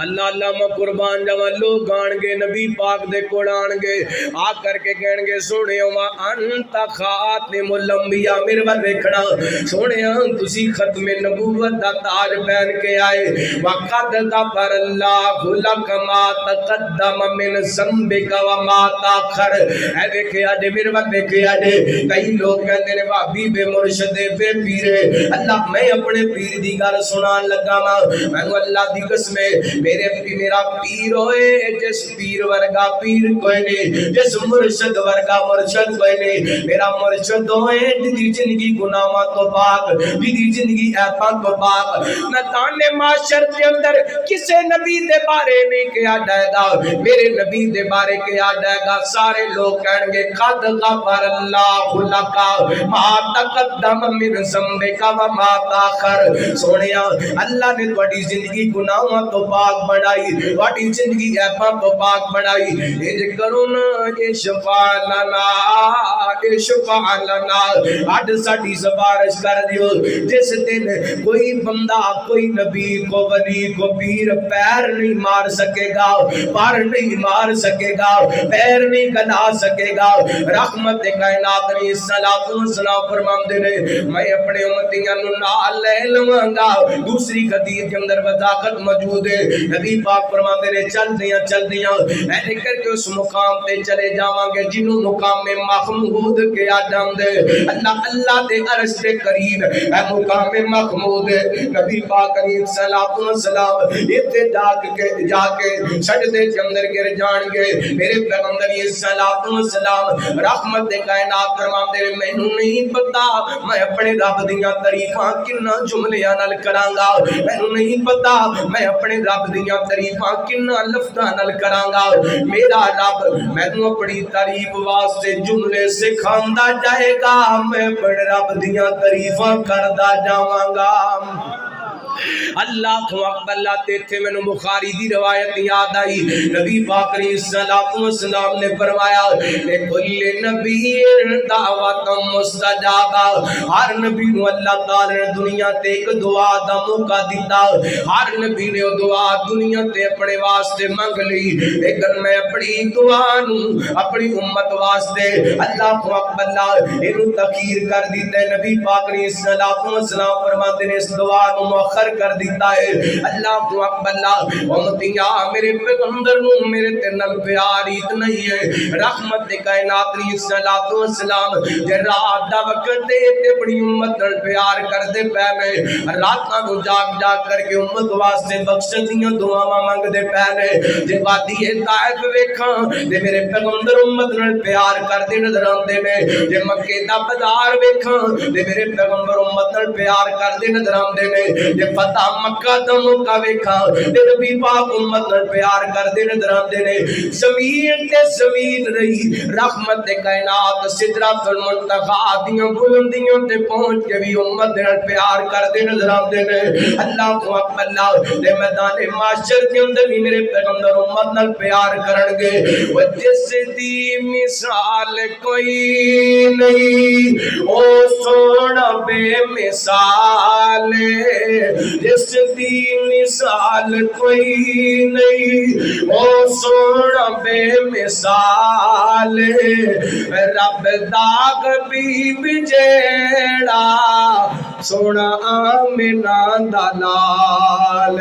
اللہ اللہ میں قربان جاواں لوگ آن گے نبی پاک دے کول آن گے آ کر کے کہن گے سونےو وا انت خاتم الانبیاء میرے ول ویکھنا سونےا تسی ختم نبوت دا تاج پہن کے آئے وقد غفر اللہ لک ما تقدم من ذنبک وما تاخر اے ویکھیا جے میرے ول ویکھیا جے کئی لوگ کہندے نے بھابی بے مرشد بے پیر اللہ میں اپنے پیر دی گل سنان لگا وا مینوں اللہ دی قسم میرا پیر ہوئے جس پیر ورگا پیر کوئی نہیں جس مرشد ورگا مرشد کوئی نہیں میرا مرشد ہوئے جدی زندگی گناہاں تو پاک جدی زندگی عیباں تو پاک میدان معاشر کے اندر کسے نبی دے بارے نہیں کہا جائے گا میرے نبی دے بارے کہا جائے گا سارے لوگ کہیں گے قد غفر اللہ لک ما تقدم من ذنبک وما تاخر سونیا اللہ نے تہاڈی زندگی گناہاں تو پاک بنائی بنائی واٹی زندگی ایپاں تو پاک بنائی اج کرو نا اے شفا لنا اے شفا لنا اج ساڈی سفارش کر دیو جس دن کوئی بندہ کوئی نبی کو ولی کو پیر پیر نہیں مار سکے گا پر نہیں مار سکے گا پیر نہیں گلا سکے گا رحمت کائنات علیہ الصلوۃ والسلام فرماندے نے میں اپنے امتیاں نو نال لے لواں گا دوسری حدیث کے اندر وضاحت موجود ہے نبی پاک فرماندے نے چل دیاں ایسے کر کے اس مقام تے چلے جاواں گے جنوں مقام محمود کے آدم دے اللہ دے عرش دے قریب اے مقام محمود ہے نبی پاک علیہ الصلوۃ والسلام ایتھے جا کے سجدے کے اندر گر جان گے میرے پیغمبر علیہ الصلوۃ والسلام رحمت کائنات فرماندے نے مینوں نہیں پتا میں اپنے رب دیاں تعریفاں کنا جملیاں نال کراں گا مینوں نہیں پتا میں اپنے رب دیاں تعریفاں کنا لفظاں نال کراں گا میرا رب مینوں اپنی تعریف واسطے جملے سکھاندا جائے گا میں اپنے رب دیاں تعریفاں کردا جاواں گا اللہ اکبر اللہ تیتھے میں بخاری دی روایت یاد آئی نبی پاک علیہ الصلوۃ والسلام نے فرمایا کہ کل نبی دعوت مستجابہ ہر نبی نو اللہ تعالی نے دنیا تے ایک دعا دا موقع دیتا ہر نبی نے دعا دنیا تے اپنے واسطے منگ لی لیکن میں اپنی دعا نو اپنی امت واسطے اللہ اکبر اللہ اینو تاخیر کر دیتا ہے نبی پاک علیہ الصلوۃ والسلام فرماتے ہیں اس دعا نو مؤخر کر دیتا ہے اللہ اکبر اللہ امتیاں میرے پیغمبر نو میرے تے نال پیار اتنا ہی ہے رحمت کائنات علیہ الصلوۃ والسلام جے رات دا وقت تے اپنی امت نال پیار کردے پے نے راتاں نو جاگ کر کے امت واسطے بخشن دیاں دعاواں منگدے پے نے جے وادی طائف ویکھاں تے میرے پیغمبر امت نال پیار کردے نظر آندے نے جے مکے دا بازار ویکھاں تے میرے پیغمبر امت نال پیار کردے نظر آندے نے جے فتح مکہ دا موقع ویکھاں تے نبی پاک امت نال پیار کردے نظر آندے نے زمین تے زمین رہی رحمت کائنات سدرۃ المنتہا دیاں بلندیاں تے پہنچ کے بھی امت نال پیار کردے نظر آندے نے اللہ اکبر اللہ تے میدان محشر کے اندر بھی میرے پیغمبر امت نال پیار کرن گے او جس دی مثال کوئی نہیں او سونا بے مثال جس دی مثال کوئی نہیں او سونا بے مثال رب داغ بھی جیڑا سونا آمنہ دا لال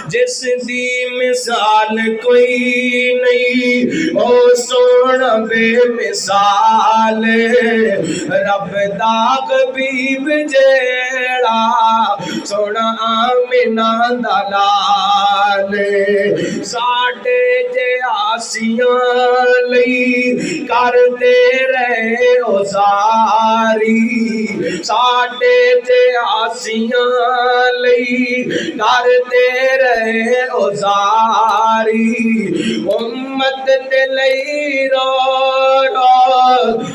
جس دی مثال کوئی نہیں او سونا بے مثال رب داغ بھی جیڑا سونا آمنہ دا لال ساڈے جے آسیاں لئی کردے رہے او ساری ساڈے جے آسیاں لئی کردے رہے او ساری امت تے لئی رو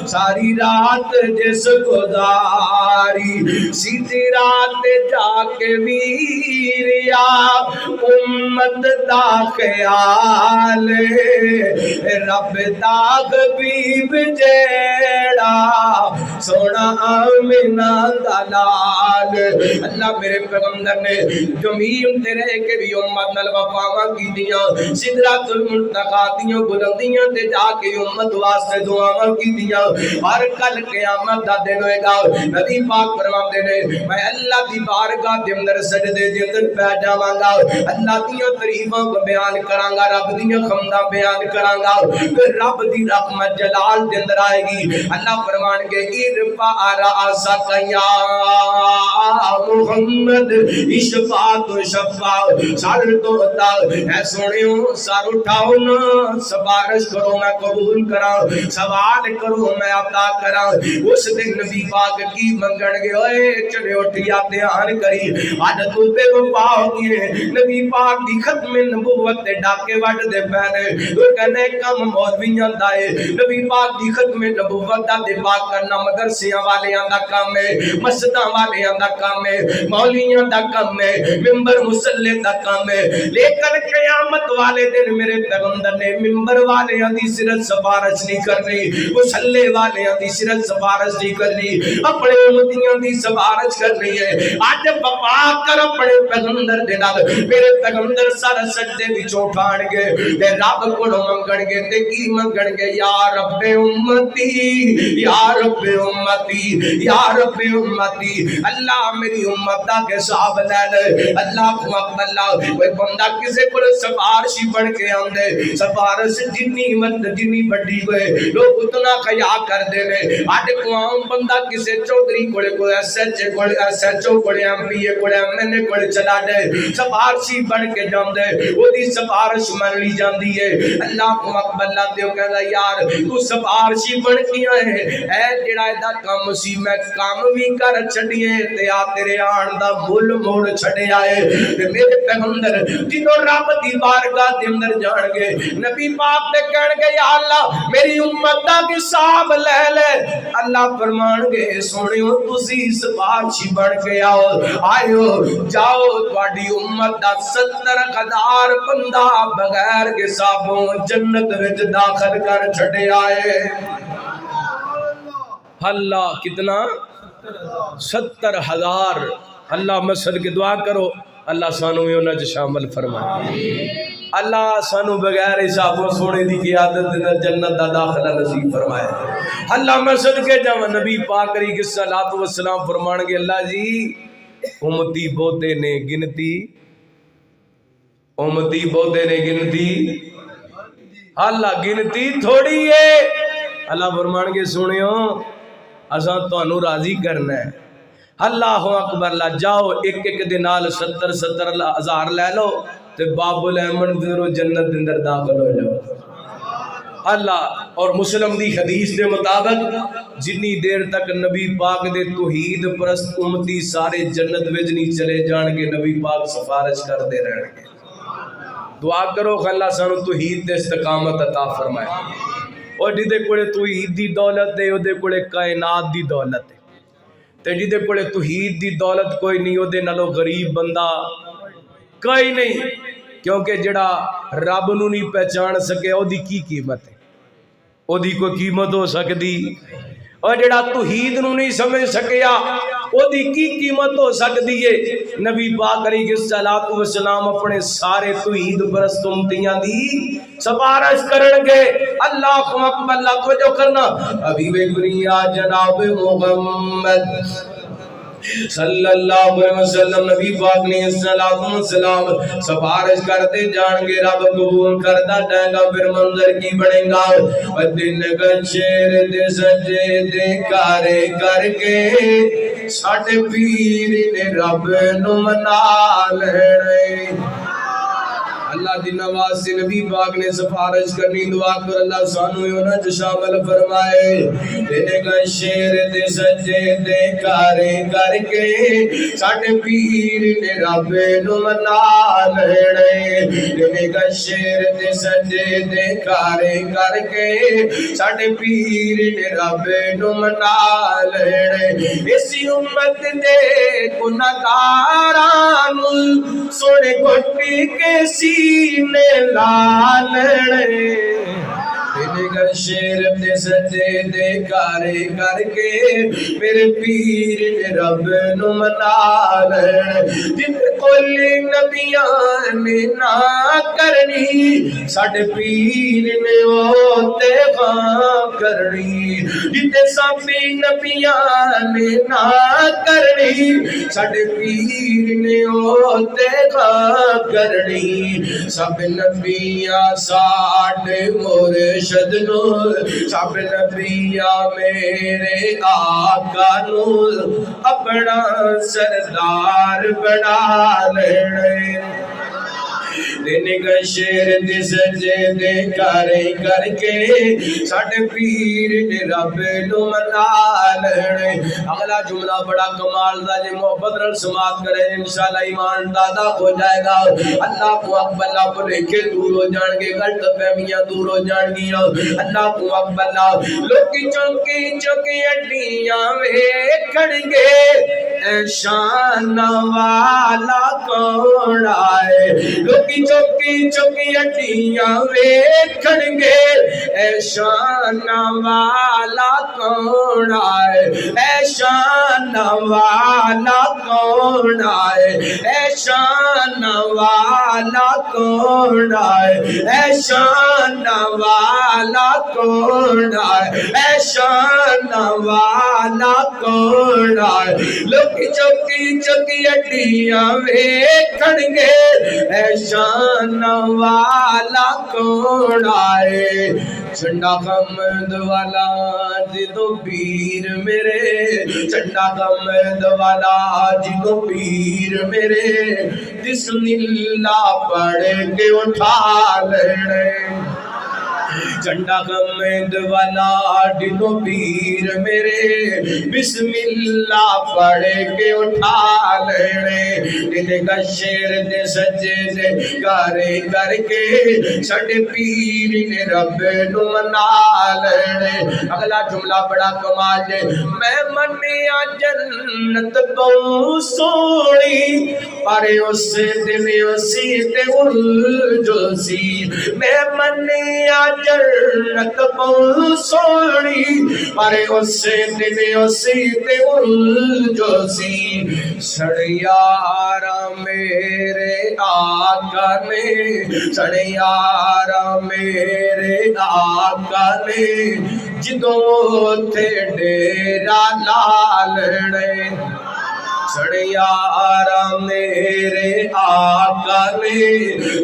ساری رات جس گزاری سیدھی رات جا کے ویریا امت دا خیال رب داغ بھی جیڑا سونا آمنہ دا لال اللہ میرے پیغمبر نے زمین تے رہ کے بھی امت نال وفاواں کیتیاں سدرۃ المنتہا دیاں بلندیاں تے جا کے امت واسطے دعاواں کیتیاں ہر کل قیامت دا دن ہوئے گا نبی پاک فرماندے نے میں اللہ دی بارگاہ دے اندر سجدے دے اندر پہ جاواں گا اللہ دیاں تعریفاں کو بیان کراں گا رب دیاں حمداں بیان کراں گا پھر رب دی رحمت جلال دے اندر آئے گی اللہ فرمان گے ارفع رأسک یا محمد اشفاعت و شفاعت سر تو اتا اے سنیو سر اٹھاؤ نا سفارش کرو میں قبول کراں سوال کرو میں عطا کراں اس دن نبی پاک کی منگن گے اوے چلے اٹھیا دھیان کری اج تو بے وفا ہو گئے نبی پاک دی ختم نبوت تے ڈاکے وڈ دے پنے تو کہنے کم مولویاں دا اے نبی پاک دی ختم نبوت دا دفاع کرنا مدرسیاں والیاں دا کام ہے مسجداں والیاں دا کام ہے، مولیاں دا کام ہے، ممبر مسلے دا کام ہے، لیکن قیامت والے دن میرے پیغمبر نے ممبر والیاں دی صرف سفارش نہیں کرنی، مسلے والیاں دی صرف سفارش نہیں کرنی، اپنے امتیاں دی سفارش کرنی ہے۔ آج بپا کر اپنے پیغمبر دے نال میرے پیغمبر سارا سجدے وچ اٹھان گے تے رب کولوں منگن گے تے کی منگن گے، یا رب امتی، یا رب امتی، یا رب امتی، اللہ میری امت دا کے حساب لے لے۔ اللہ اکبر، کوئی بندہ کسے کو سفارشی بن کے آندے، سفارش جنی بڑی ہوئے لوگ اتنا خیا کر دے رہے۔ آج کو عام بندہ کسے چودھری کوئی ایس ایچ او کوئی ایم پی اے کوئی ایم این اے کوئی چلا دے، سفارشی بن کے جاندے، وہ دی سفارش من لی جاندی ہے۔ اللہ اکبر، اللہ دیو کہنا یار تو سفارشی بن کے آئے اے جڑا دا کام سی میں کام بھی کر چھڑیے تے آ تیرے آن دا مل موڑ چھڑے آئے۔ میرے پیغمبر جنہوں رب دی بارگاہ دے اندر جان گے، نبی پاک نے کہن گے یا اللہ میری امت دا حساب لے لے۔ اللہ فرمان گے سونیو تسی سفارشی بن کے آئیو جاؤ تواڈی امت دا 70,000 بندہ بغیر حسابوں جنت وچ داخل کر چھڑے آئے۔ اللہ کتنا 70,000۔ اللہ مسجد کی دعا کرو اللہ سانو انہاں وچ شامل فرمائے، اللہ سانو بغیر حسابوں سونے دی قیادت دے جنت دا داخلہ نصیب فرمائے۔ اللہ مسجد کے جاواں نبی پاک علیہ الصلوۃ والسلام فرمان گے اللہ جی امتی بہتے نے گنتی، امتی بہتے نے گنتی، اللہ گنتی تھوڑی ہے۔ اللہ فرمان گے سنیو اساں تانوں راضی کرنا ہے۔ اللہ اکبر، اللہ جاؤ ایک ایک دے نال 70,000 لے لو تے باب الاحمد ذرو جنت دے اندر داخل ہو جاؤ۔ اللہ اور مسلم دی حدیث دے مطابق جنی دیر تک نبی پاک دے توحید پرست امتی سارے جنت وچ نہیں چلے جان گے، نبی پاک سفارش کر دے رہن گے۔ دعا کرو کہ اللہ سانو توحید دے استقامت عطا فرمائے۔ اور جدے کولے توحید دی دولت دے اودے کولے کائنات دی دولت ہے، تے جدے کولے توحید دی دولت کوئی نہیں اودے نالو غریب بندہ کوئی نہیں، کیونکہ جڑا رب نو نہیں پہچان سکے او دی کی قیمت ہے، او دی کوئی قیمت ہو سکتی، اور جڑا توحید نو نہیں سمجھ سکیا او دی کی قیمت ہو سکتی ہے۔ نبی پاک علیہ الصلوۃ والسلام اپنے سارے توحید پرست امتیاں دی سفارش کرن گے۔ اللہ اکبر، اللہ کو جو کرنا حبیب دنیا جناب محمد صلی اللہ علیہ وسلم نبی پاک نے الصلوۃ والسلام سفارش کرتے جان گے، رب قبول کرتا جائے گا۔ پھر منظر کی بڑھے گا، دن کا شیر دے سجے دے کارے کر کے ساڈے پیر نے رب نو منا لینے۔ اللہ دی نواز سے نبی پاک نے سفارش کرنی، دعا کر اللہ سانو انہاں وچ شامل فرمائے۔ دینے کا شیر دے سجے دے کارے کر کے ساڈے پیر نے رب نو منا لینے۔ دینے کا شیر دے سجے دے کارے کر کے ساڈے پیر نے رب نو منا لینے۔ اسی امت دے گنہگاراں نوں سونے گھٹی کے سینے لالڑے، تیرے گر شیر دے سجے دے کارے کر کے میرے پیر نے رب نو منا لینے۔ جن کوئی نبیاں نے نہ کرنی ساڈے پیر نے اوتے خاں کرنی، جتے سابی نبیاں نے نہ کرنی ساڈے پیر نے اوتے خاں کرنی۔ سب نبیاں ساڈے مرشد نور، سب نبیاں میرے آقا نور اپنا سردار بنا لینے۔ دینے کا شیر دے سجے دے کارے کر کے ساڈے پیر نے رب نو منا لینے۔ اگلا جملہ بڑا کمال دا، جے محبت نال سماعت کرے انشاءاللہ ایمان دادا ہو جائے گا۔ اللہ کو اکبر، اللہ کو لکھے دور ہو جان گے، غلط فہمیاں دور ہو جان گیا۔ اللہ کو اکبر، لوکی چونکی چونکی اڈیاں ویکھن گے، شان والا کون آئے لوکی چوکی چوکی اٹیاں ویکھن گے اے شان والا کون آئے اے شان والا کون آئے اے شان والا کون آئے اے شان والا کون آئے اے شان والا کون آئے لوکی چوکی چوکی اٹیاں ویکھن گے اے شان والا کون آئے چنڈا حمد والا جدو پیر میرے چنڈا حمد والا جدو پیر میرے بسم اللہ پڑھ کے اٹھا لینے چنڈا حمد والا جدو پیر میرے بسم اللہ پڑھ کے اٹھا لینے دے کا شیر دے سجے دے کارے کر کے سڑے پیر نے رب نو منا لینے اگلا جملہ بڑا کمال دے میں منیا جنت بہت سونی پر اس دن اسی تے الجھو سی میں منیا جنت بہت سونی پر اس دن اسی تے الجھو سی سڑیارا میرے آقا نے سڑیارا میرے آقا نے جدوں تے ڈیرا لالنے سڑیارا میرے آقا نے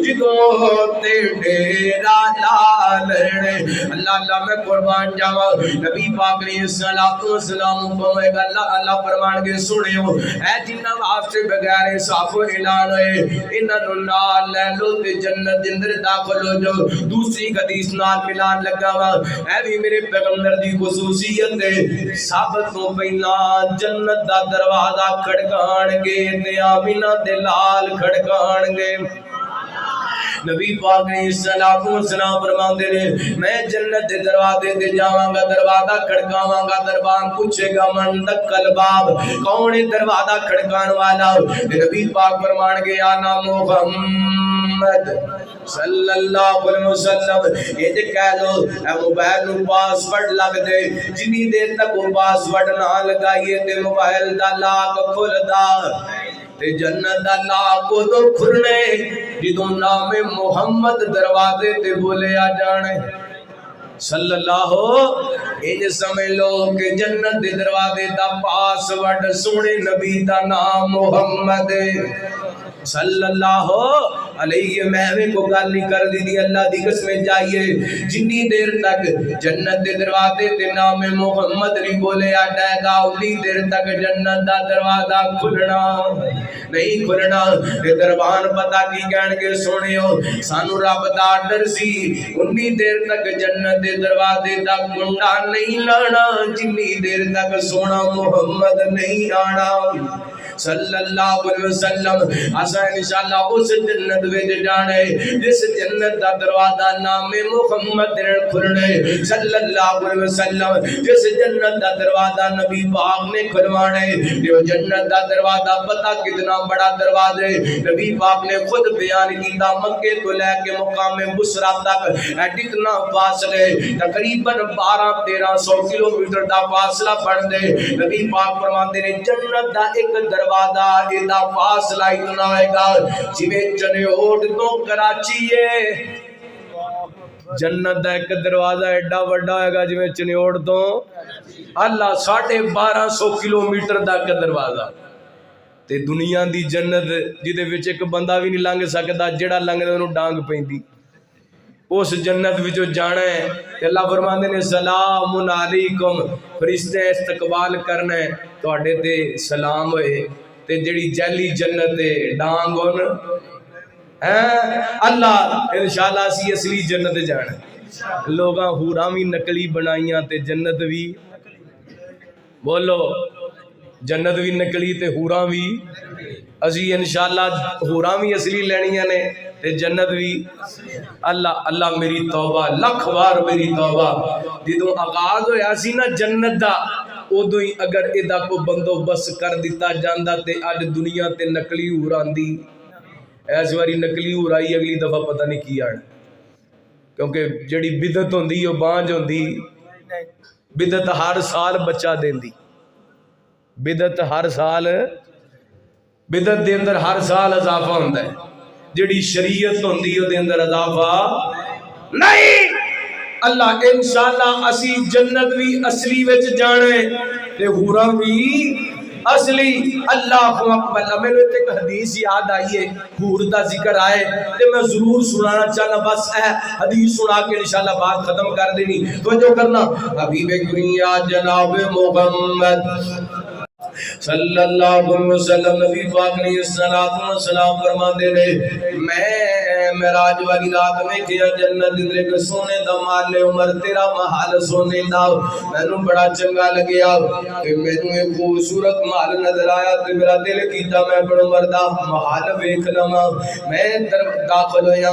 جدوں تے ڈیرا لالنے اللہ اللہ میں قربان جاواں نبی پاک علیہ الصلوۃ والسلام فرمائے گا اللہ فرمان کے سنیو اے جنہ واسطے بغیر حساب اعلان ہوئے انہاں نوں نال لے لو تے جنت دے اندر داخل ہو جاؤ دوسری حدیث نال ملان لگا وا اے بھی میرے پیغمبر دی خصوصیت ہے سب تو پہلا جنت دا دروازہ کھڑکان گے تے آمینہ دے لال کھڑکان گے نبی پاک علیہ السلام فرماندے نے میں جنت دے دروازے تے جاواں گا دروازہ کھڑکاواں گا دربان پوچھے گا من دکل باب کون ہے دروازہ کھڑکان والا نبی پاک فرمان گے آنا محمد صلی اللہ علیہ وسلم یہ جے کہہ دو اے موبائل نو پاسورڈ لگ دے جنی دیر تک وہ پاسورڈ نہ لگائیے تے موبائل دا لاک کھلدا تے جنت دا لاک کو کھلنے جدوں نام محمد دروازے تے بولے آ جانے صلی اللہ انج سمجھ لو کہ جنت دے دروازے دا پاسورڈ سونے نبی دا نام محمد صلی اللہ علیہ میں کو گل نہیں کر دی اللہ دی قسم جائیے جنی دیر تک جنت دے دروازے تے نام محمد نہیں بولے آٹے گا انی دیر تک جنت دا دروازہ کھلنا نہیں کھلنا تے دربان پتہ کی کہن کے سنیو سانو رب دا ڈر سی انی دیر تک جنت دے دروازے دا کنڈا نہیں لانا جنی دیر تک سونا محمد نہیں آنا صلی اللہ علیہ وسلم اساں انشاءاللہ اس جنت وچ جانے جس جنت دا دروازہ نام محمد دے کھلنے صلی اللہ علیہ وسلم جس جنت دا دروازہ نبی پاک نے کھلوانے جو جنت دا دروازہ پتہ کتنا بڑا دروازہ ہے نبی پاک نے خود بیان کیتا مکے تو لے کے مقام بصرہ تک کتنا فاصلے تقریباً 1200-1300 کلومیٹر دا فاصلہ بن دے نبی پاک فرماندے نے جنت دا ایک دروازہ دا فاصلہ اتنا ہوئے گا جویں چنیوٹ تو کراچی ہے جنت دا ایک دروازہ ایڈا وڈا ہوئے گا جویں چنیوٹ تو اللہ 1250 کلومیٹر دا ایک دروازہ تے دنیا دی جنت جدے وچ ایک بندہ بھی نہیں لنگ سکدا جڑا لنگدا اونوں ڈانگ پیندی اس جنت وچوں جانا ہے تے اللہ فرماندے نے سلام علیکم فرشتے استقبال کرنا ہے تواڈے تے سلام ہوئے تے جڑی جعلی جنت ہے ڈانگ ہون اللہ انشاءاللہ اسی اصلی جنت جانا لوگاں حوراں وی نقلی بنائیاں تے جنت وی بولو جنت بھی نکلی تے حوراں بھی اسی انشاءاللہ حوراں بھی اصلی لینیاں نے تے جنت بھی اللہ میری توبہ لکھ بار میری توبہ جدوں آغاز ہویا سی نا جنت دا ادو ہی اگر ادا کو بندوبست کر دیتا جاندہ تے اج دنیا تے نقلی ہور آندی. اس واری نقلی ہور آئی اگلی دفعہ پتہ نہیں کی آنا, کیونکہ جڑی بدعت ہوندی وہ بانج ہوندی. بدعت ہر سال بچہ دیندی, بدعت ہر سال, بدعت دے اندر ہر سال اضافہ ہوندا ہے. جڑی شریعت ہوندی او دے اندر اضافہ نہیں. اللہ انشاءاللہ اسی جنت بھی اصلی وچ جانے تے حوراں بھی اصلی. اللہ اکبر. میں نے ایک حدیث یاد آئی ہے, حور دا ذکر آئے تے میں ضرور سنانا چاہنا, بس ہے حدیث سنا کے انشاءاللہ بات ختم کر دینی. توجہ کرنا. حبیب دنیا جناب محمد صلی اللہ علیہ وسلم نبی پاک نے السلام فرماتے رہے, میں معراج والی رات میں کیا جنت دے کے سونے دا مال عمر تیرا محل سونے دا. مینوں بڑا چنگا لگیا کہ مینوں ایک خوبصورت مال نظر آیا تے میرا دل کیتا میں اپنے عمر دا محل ویکھ لواں. میں داخل ہویا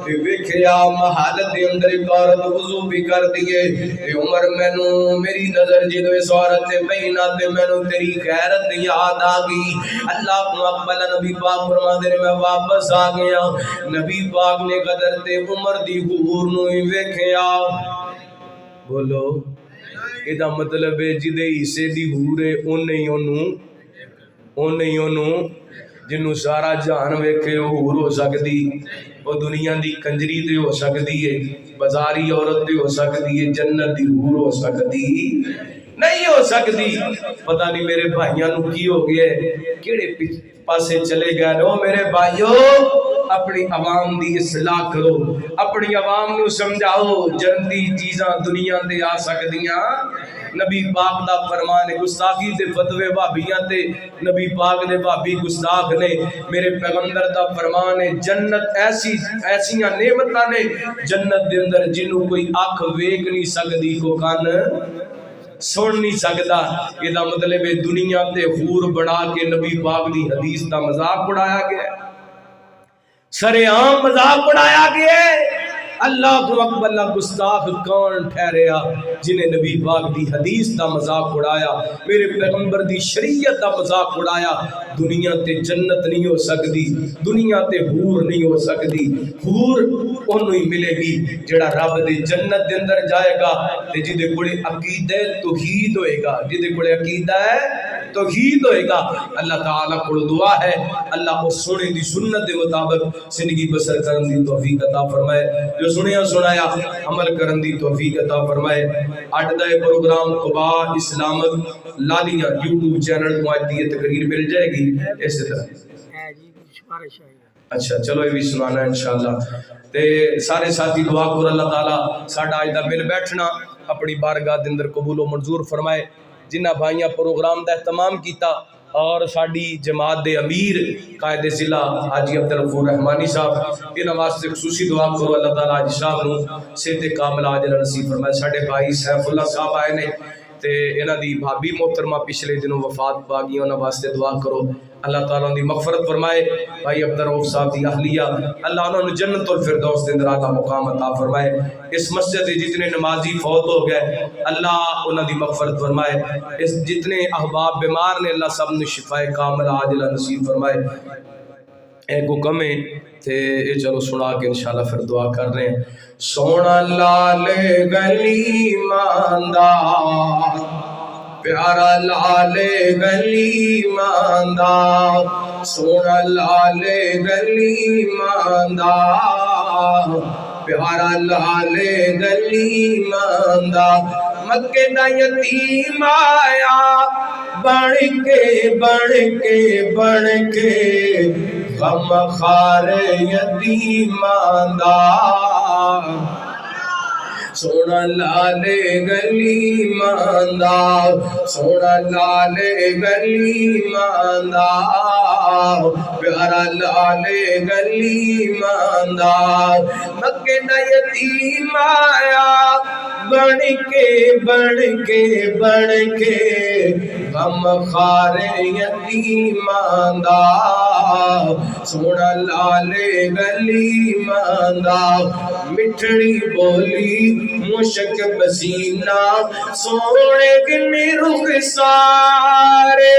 تے ویکھیا محل دے اندر ایک عورت وضو بھی کر دیے تے عمر مینوں میری نظر جدوں اس عورت تے پئی نا تے مینوں تیری غیرت یاد آ گئی. اللہ اکبر. نبی پاک فرماتے ہیں میں واپس آ گیا, نبی پاک نے قدر تے عمر دی حور نو ہی ویکھیا. بولو ادا مطلب ہے جدے حصے دی حور ہے اونے ہی اونوں جنوں سارا جہان ویکھے وہ حور ہو سکدی, وہ دنیا دی کنجری تے ہو سکدی ہے, بازاری عورت تے ہو سکدی ہے, جنت دی حور ہو سکدی نہیں ہو سکتی. پتہ نہیں میرے بھائیاں نو کی ہو گیا ہے, کیڑے پاسے چلے گئے. او میرے بھائیو اپنی عوام دی اصلاح کرو, اپنی عوام نو سمجھاؤ جنتی چیزاں دنیا تے آ سکدیاں. نبی پاک دا فرمان ہے, گستاخی دے فتوے بھابیاں تے نبی پاک دے بھابی گستاخ نے. میرے پیغمبر دا فرمان ہے جنت ایسیاں نعمتاں نے جنت دے اندر جنوں کوئی اکھ ویکھ نہیں سکدی, کو کان سن نہیں سکتا. یہ دا مطلب ہے دنیا تے حور بنا کے نبی پاک دی حدیث دا مذاق اڑایا گیا, سر عام مذاق اڑایا گیا. اللہ اکبر. اللہ گستاخ کون ٹھہریا جنہیں نبی پاک دی حدیث دا مذاق اڑایا, میرے پیغمبر دی شریعت دا مذاق اڑایا. دنیا تے جنت نہیں ہو سکتی, دنیا تے حور نہیں ہو سکتی. حور انہوں ہی ملے گی جڑا رب دے جنت دے اندر جائے گا تے جدے کولے عقیدہ توحید ہوئے گا, جدے کولے عقیدہ توحید ہوئے گا. اللہ تعالیٰ کو دعا ہے اللہ کو سونے دی سنت دے مطابق زندگی بسر کرن دی توفیق عطا فرمائے, جو سنیا سنایا عمل کرن دی توفیق عطا فرمائے. اٹھ دے پروگرام قبا اسلامت لالیاں یوٹیوب چینل کو آج دی تقریر مل جائے گی اسی طرح. اچھا چلو یہ بھی سنانا ہے انشاءاللہ. تے سارے ساتھی دعا کرو اللہ تعالیٰ ساڈا اج دا مل بیٹھنا اپنی بارگاہ دے اندر قبول و منظور فرمائے. جنہ بھائیاں پروگرام دا اہتمام کیتا اور ساڈی جماعت دے امیر قائد ضلع حاجی عبدالغفور رحمانی صاحب انہاں واسطے خصوصی دعا کرو اللہ تعالیٰ حاجی صاحب نو صحت کامل عاجل نصیب فرمائے. ساڈے بھائی سیف اللہ صاحب آئے نے تے انہاں دی بھابی محترمہ پچھلے دنوں وفات پا گئی, انہاں واسطے دعا کرو اللہ تعالیٰ دی مغفرت فرمائے. بھائی عبدالرؤف صاحب دی اہلیہ اللہ انہوں نے جنت الفردوس دے اندر اعلیٰ مقام عطا فرمائے. اس مسجد جتنے نمازی فوت ہو گئے اللہ انہوں دی مغفرت فرمائے. اس جتنے احباب بیمار نے اللہ سب نے شفاء کامل عاجلہ نصیب فرمائے. ایک حکم ہے تے یہ چلو سنا کے انشاءاللہ پھر دعا کر رہے ہیں. سونا لال گلی ماندہ پیارا لال گلی ماندہ, سونا لال گلی ماندہ پیارا لال گلی ماندہ. مکے دا یتیم آیا بڑھ کے غم خار یتیمان دا. سونا لال گلی ماندا, سونا لال گلی ماندا, پیارا لال گلی ماندا. مکے دا یتیم آیا بڑھ کے غم خار یتیمان دا. سونا لالے غلیمان دا مٹھڑی بولی مشک پسینہ سونے گنی رخسارے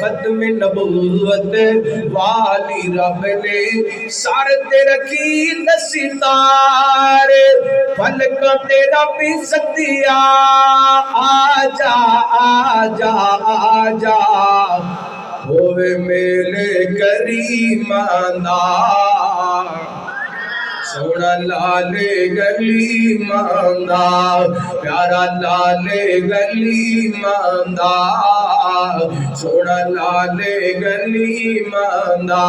ختم نبوت والی رب نے سر تے رکھی ستارے فلک تیرا بھی ستیا آجا آجا آجا ہوئے میلے کریمان دا سونا لالے غلیمان دا پیارا لالے غلیمان دا سونا لالے غلیمان دا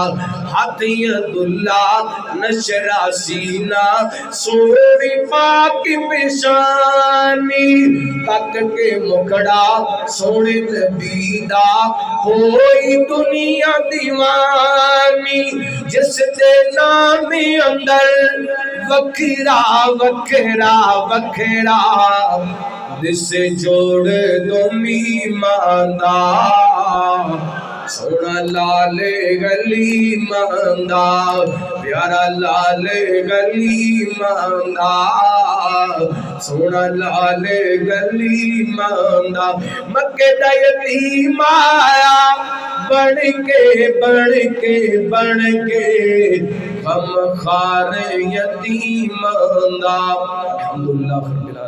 ہاتھیاں دلہ نشرہ سینہ سوڑی پاک پیشانی تک کے مکڑا سوڑی نبیدہ ہوئی دنیا دیوانی جس دے نامی اندر وکھرا وکھرا وکھرا جس جوڑ دو ایمان دا سونا لالے غلیمان دا پیارا لالے غلیمان دا سونا لالے غلیمان دا مکے دا یتیم آیا بڑھ کے غم خار یتیمان دا الحمدللہ